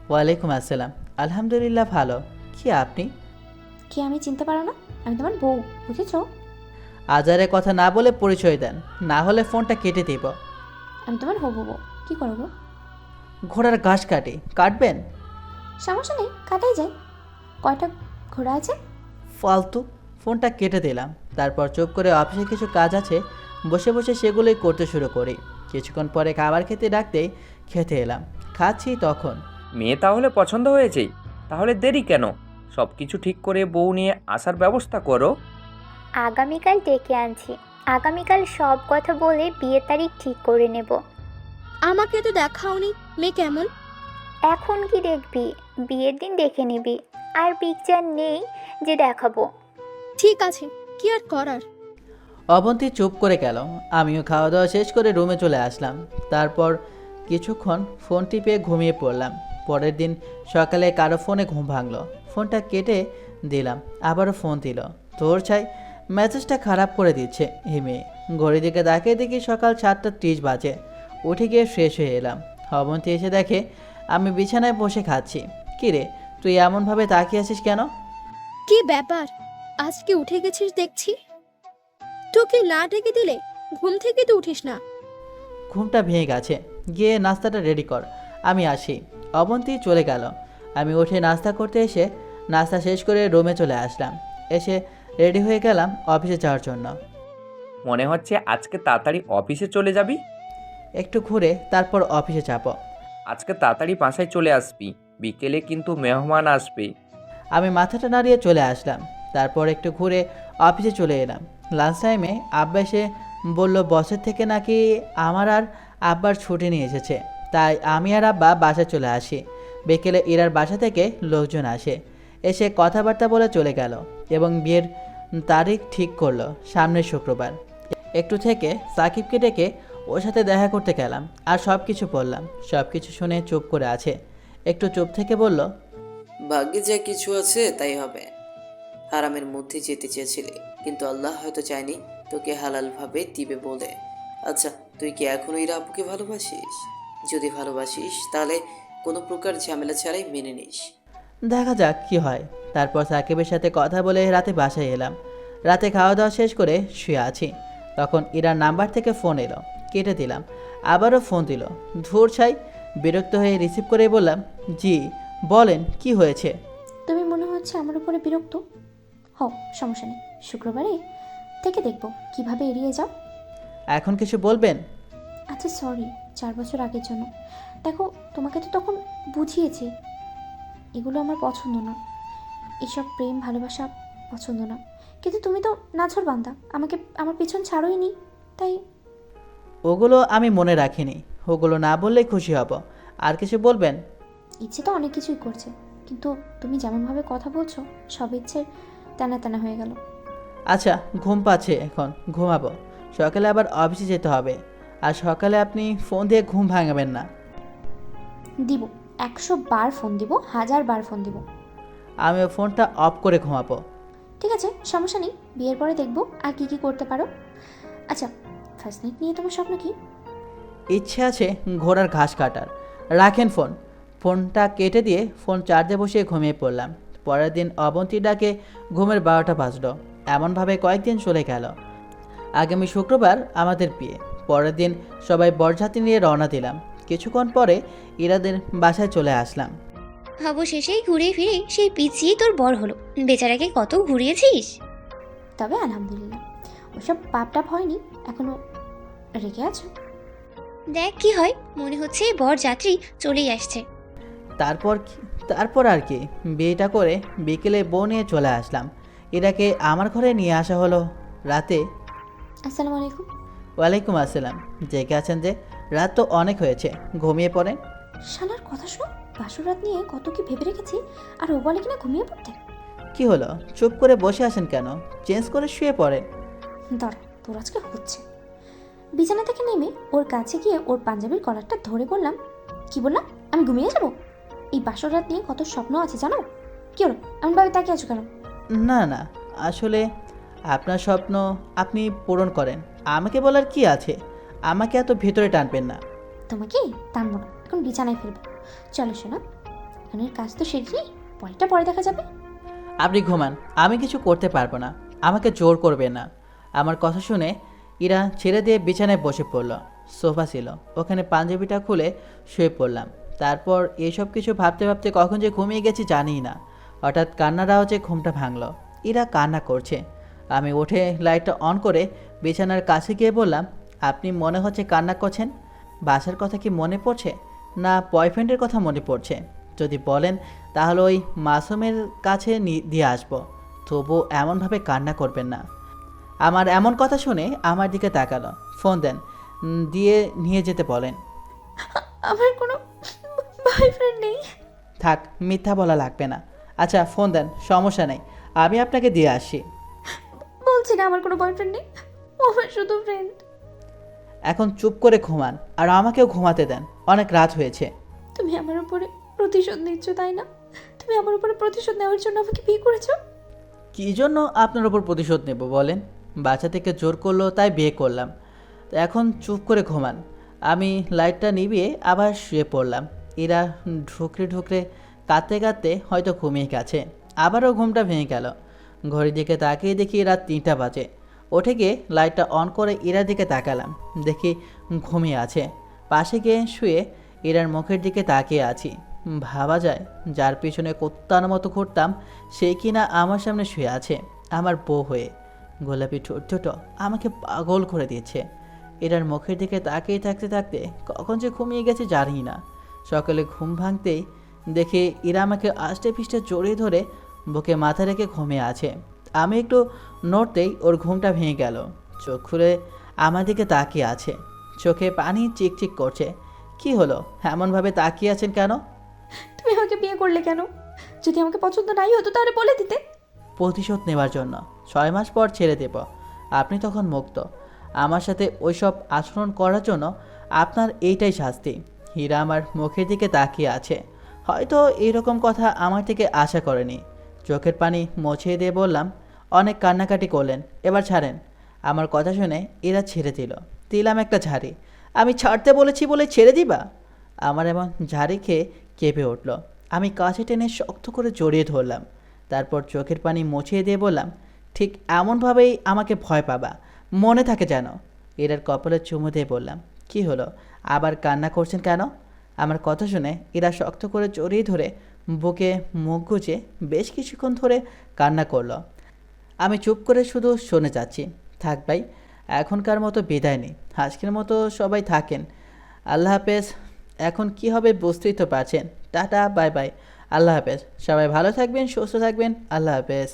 ওয়ালাইকুম আসসালাম, আলহামদুলিল্লাহ ভালো। কি আপনি? কি আমি চিনতে পারো না? আমি তোমার বউ, বুঝেছো? আজারে কথা না বলে পরিচয় দেন, না হলে ফোনটা কেটে দিব। আমি তোমার হবু বউ। কী করবো? ঘোড়ার ঘাস কাটবেন? সমস্যা নেই, কাটাই যায়। কয়টা ঘোড়া আছে? ফালতু। ফোনটা কেটে দিলাম। তারপর চুপ করে অফিসে কিছু কাজ আছে, বসে বসে সেগুলোই করতে শুরু করি। কিছুক্ষণ পরে খাবার খেতে ডাকতেই খেতে এলাম। খাচ্ছি তখন, মেয়ে তাহলে পছন্দ হয়েছে, তাহলে দেরি কেন? সব কিছু ঠিক করে বউ নিয়ে আসার ব্যবস্থা করো। আগামীকাল ডেকে আনছি। আগামীকাল সব কথা বলে বিয়ের তারিখ ঠিক করে নেব। আমাকে তো দেখাওনি মেয়ে কেমন। এখন কি দেখবি? বিয়ের দিন দেখে নিবি। আর পিকচার নেই যে দেখাবো। ঠিক আছে, কি আর করার। অবন্তী চুপ করে গেল। আমিও খাওয়া দাওয়া শেষ করে রুমে চলে আসলাম। তারপর কিছুক্ষণ ফোন টিপে ঘুমিয়ে পড়লাম। পরের দিন সকালে কারো ফোনে ঘুম ভাঙলো। ফোনটা কেটে দিলাম, আবারও ফোন দিল। তোর চাই মেসেজটা খারাপ করে দিচ্ছে এই মেয়ে। ঘড়ির দিকে তাকিয়ে দেখি সকাল 7:30 বাজে। উঠে গিয়ে ফ্রেশ হয়ে এলাম। অবন্তী এসে দেখে আমি বিছানায় বসে খাচ্ছি। কিরে, তুই এমনভাবে তাকিয়ে আছিস কেন? কি ব্যাপার, আজকে উঠে গেছিস দেখছি। তোকে না ডেকে দিলে ঘুম থেকে তো উঠিস না। ঘুমটা ভেঙে গেছে, গিয়ে নাস্তাটা রেডি কর, আমি আসি। অবন্তী চলে গেল। আমি উঠে নাস্তা করতে এসে নাস্তা শেষ করে রুমে চলে আসলাম। এসে রেডি হয়ে গেলাম অফিসে যাওয়ার জন্য। মনে হচ্ছে আজকে তাড়াতাড়ি অফিসে চলে যাবি। একটু ঘুরে তারপর অফিসে যাব। আজকে তাড়াতাড়ি বাসায় চলে আসবি, বিকেলে কিন্তু মেহমান আসবে। আমি মাথাটা নাড়িয়ে চলে আসলাম। তারপর একটু ঘুরে অফিসে চলে এলাম। লাঞ্চ টাইমে আব্বা এসে বলল বসের থেকে নাকি আমার আর আব্বার ছুটি নিয়ে এসেছে, তাই আমি আর আব্বা বাসায় চলে আসি। বিকেলে ইরার বাসা থেকে লোকজন আসে, এসে কথাবার্তা বলে চলে গেল এবং বিয়ের তারিখ ঠিক করলো সামনের শুক্রবার। একটু থেকে সাকিবকে ডেকে ওর সাথে দেখা করতে গেলাম আর সব কিছু বললাম। সব কিছু শুনে চুপ করে আছে। একটু চুপ থেকে বলল, ভাগ্যে যা কিছু আছে তাই হবে। হারামের মধ্যে যেতে চেয়েছিলে, কিন্তু আল্লাহ হয়তো চায়নি তোকে হালালভাবে দিবে বলে। আচ্ছা, তুই কি এখনো ইরা আপুকে ভালোবাসিস? যদি ভালোবাসিস তাহলে কোনো প্রকার ঝামেলা ছাড়াই মেনে নিস। দেখা যাক কি হয়। তারপর সাকিবের সাথে কথা বলে রাতে বাসায় এলাম। রাতে খাওয়া দাওয়া শেষ করে শুয়ে আছি, তখন ইরার নাম্বার থেকে ফোন এলো। কেটে দিলাম, আবারও ফোন দিল। ধুর ছাই, বিরক্ত হয়ে রিসিভ করে বললাম, জি বলেন, কি হয়েছে? তুমি মনে হচ্ছে আমার উপরে বিরক্ত। হও, সমস্যা নেই, শুক্রবারে থেকে দেখব কিভাবে এড়িয়ে যাও। এখন কিছু বলবেন? আচ্ছা সরি, 4 বছর আগের জন্য। দেখো, তোমাকে তো তখন বুঝিয়েছি এগুলো আমার পছন্দ না, এসব প্রেম ভালোবাসা পছন্দ না। কিন্তু তুমি তো নাছর বান্দা, আমাকে আমার পিছন ছাড়োই নি, তাই। ওগুলো আমি মনে রাখিনি, ওগুলো না বললেই খুশি হব। আর কিছু বলবেন? ইচ্ছে তো অনেক কিছুই করছে, কিন্তু তুমি যেমনভাবে কথা বলছো সব ইচ্ছের টানা টানা হয়ে গেল। আচ্ছা, ঘুম পাচ্ছে, এখন ঘুমাবো। সকালে আবার অফিসে যেতে হবে। আর সকালে আপনি ফোন দিয়ে ঘুম ভাঙাবেন না। দিব, 100 বার ফোন দিব, 1000 বার ফোন দিব। আমিও ফোনটা অফ করে ঘুমাবো। ঠিক আছে, সমস্যা নেই, বিয়ের পরে দেখবো আর কি কি করতে পারো। আচ্ছা, ফার্স্ট নাইট নিয়ে তোমার স্বপ্ন কি? ইচ্ছে আছে ঘোড়ার ঘাস কাটার। রাখেন ফোন। ফোনটা কেটে দিয়ে ফোন চার্জে বসিয়ে ঘুমিয়ে পড়লাম। পরের দিন অবন্তী ডাকে ঘুমের 12টা বাজলো। এমনভাবে কয়েকদিন চলে গেল। আগামী শুক্রবার আমাদের বিয়ে। পরের দিন সবাই বরযাত্রী নিয়ে রওনা দিলাম। কিছুক্ষণ পরে ইরাদের বাসায় চলে আসলাম। অবশেষেই ঘুরে ফিরে সেই পিছিয়ে তোর বর হলো। বেচারাকে কত ঘুরিয়েছিস। তবে আলহামদুলিল্লাহ, ওসব পাপ টাপ হয়নি। এখনো রেগে আছো? দেখ কি হয়, মনে হচ্ছে বর যাত্রী চলেই আসছে। তারপর আর কি, বিয়েটা করে বিকেলে বউ নিয়ে চলে আসলাম। ইরাকে আমার ঘরে নিয়ে আসা হলো রাতে। আসসালামু আলাইকুম। ওয়ালাইকুম আসসালাম। জেগে আছেন যে? রাত তো অনেক হয়েছে, ঘুমিয়ে পড়েন। শালার কথা শোনো, বাসর রাত নিয়ে কত কি ভেবে রেখেছি, আর ও বলে কিনা ঘুমিয়ে পড়তে। কি হলো, চুপ করে বসে আছেন কেন? চেঞ্জ করে শুয়ে পড়েন। দাঁড়া, তোর আজকে হচ্ছে। বিছানা থেকে নেমে ওর কাছে গিয়ে ওর পাঞ্জাবির কলারটা ধরে বললাম, কি বললাম? আমি ঘুমিয়ে যাব? এই বাসর রাত নিয়ে কত স্বপ্ন আছে জানো? কি হলো, এমন ভাবে তাকিয়ে আছো কেন? না না, আসলে আপনার স্বপ্ন আপনি পূরণ করেন, আমাকে বলার কি আছে? আমাকে এত ভেতরে টানবেন না। তোমাকে টানবো না, এখন বিছানায় ফেলবো। চলো শোনা, এখনের কাজ তো শেষ নেই, পরেরটা পরে দেখা যাবে। আপনি ঘুমান, আমি কিছু করতে পারবো না, আমাকে জোর করবেন না। আমার কথা শুনে ইরা ছেড়ে দিয়ে বিছানায় বসে পড়ল। সোফা ছিল, ওখানে পাঞ্জাবিটা খুলে শুয়ে পড়লাম। তারপর এসব কিছু ভাবতে ভাবতে কখন যে ঘুমিয়ে গেছি জানিই না। হঠাৎ কান্নার আওয়াজে ঘুমটা ভাঙলো। ইরা কান্না করছে। আমি উঠে লাইটটা অন করে বিছানার কাছে গিয়ে বললাম, আপনি মনে হচ্ছে কান্না করছেন। বাসার কথা কি মনে পড়ছে, না বয়ফ্রেন্ডের কথা মনে পড়ছে? যদি বলেন তাহলে ওই মাসুমের কাছে দিয়ে আসবো। তবু এমনভাবে কান্না করবেন না। আমার এমন কথা শুনে আমার দিকে তাকালো। ফোন দেন, দিয়ে নিয়ে যেতে বলেন। আমার কোনো বয়ফ্রেন্ড নেই। থাক, মিথ্যা বলা লাগবে না। আচ্ছা ফোন দেন, সমস্যা নেই, আমি আপনাকে দিয়ে আসি। বলছি না আমার কোনো বয়ফ্রেন্ড নেই, ও আমার শুধু ফ্রেন্ড। এখন চুপ করে ঘুমান, আর আমাকেও ঘুমাতে দেন, অনেক রাত হয়েছে। তুমি আমার উপরে প্রতিশোধ নিচ্ছ, তাই না? তুমি আমার উপরে প্রতিশোধ নেওয়ার জন্য আমাকে বিয়ে করেছো। কী জন্য আপনার ওপর প্রতিশোধ নেব বলেন? বাচ্চা থেকে জোর করলো তাই বিয়ে করলাম। তো এখন চুপ করে ঘুমান। আমি লাইটটা নিভিয়ে আবার শুয়ে পড়লাম। এরা ঢুকরে ঢুকরে কাঁদতে কাঁদতে হয়তো ঘুমিয়ে গেছে। আবারও ঘুমটা ভেঙে গেল। ঘড়ির দিকে তাকিয়ে দেখি রাত 3টা বাজে। উঠে গিয়ে লাইটটা অন করে ইরার দিকে তাকালাম, দেখি ঘুমিয়ে আছে। পাশে গিয়ে শুয়ে ইরার মুখের দিকে তাকিয়ে আছি। ভাবা যায়, যার পিছনে কুত্তার মতো ঘুরতাম সেই কিনা আমার সামনে শুয়ে আছে, আমার বউ হয়ে। গোলাপি ঠোঁট ছোটো আমাকে পাগল করে দিয়েছে। এরার মুখের দিকে তাকিয়ে থাকতে থাকতে কখন যে ঘুমিয়ে গেছে জানি না। সকালে ঘুম ভাঙতেই দেখে এরা আমাকে আষ্টে পিষ্টে জড়িয়ে ধরে বুকে মাথা রেখে ঘুমিয়ে আছে। আমি একটু নড়তেই ওর ঘুমটা ভেঙে গেল। চোখ খুলে আমার দিকে তাকিয়ে আছে, চোখে পানি চিকচিক করছে। কি হলো, এমনভাবে তাকিয়ে আছেন কেন? তুমি আমাকে বিয়ে করলে কেন? যদি আমাকে পছন্দ নাই হতো তাহলে বলে দিতে। প্রতিশোধ নেওয়ার জন্য। 6 মাস পর ছেড়ে দেব, আপনি তখন মুক্ত। আমার সাথে ওইসব আচরণ করার জন্য আপনার এইটাই শাস্তি। হীরা আমার মুখের দিকে তাকিয়ে আছে, হয়তো এইরকম কথা আমার থেকে আশা করেনি। চোখের পানি মুছিয়ে দিয়ে বললাম, অনেক কান্নাকাটি করলেন, এবার ছাড়েন। আমার কথা শুনে এরা ছেড়ে দিলাম একটা ঝাড়ি। আমি ছাড়তে বলেছি বলে ছেড়ে দিবা? আমার এমন ঝাড়ি খেয়ে কেঁপে উঠল। আমি কাছে টেনে শক্ত করে জড়িয়ে ধরলাম। তারপর চোখের পানি মুছিয়ে দিয়ে বললাম, ঠিক এমনভাবেই আমাকে ভয় পাবা, মনে থাকে যেন। ইরার কপালে চুমু দিয়ে বললাম, কি হলো, আবার কান্না করছেন কেন? আমার কথা শুনে ইরা শক্ত করে জড়িয়ে ধরে বুকে মুখ গুজে বেশ কিছুক্ষণ ধরে কান্না করলো। আমি চুপ করে শুধু শুনে যাচ্ছি। থাক ভাই, এখনকার মতো বিদায় নেই, আজকের মতো সবাই থাকেন। আল্লাহ হাফেজ। এখন কি হবে বুঝতেই তো পারছেন। টাটা, বাই বাই, আল্লাহ হাফেজ। সবাই ভালো থাকবেন, সুস্থ থাকবেন, আল্লাহ হাফেজ।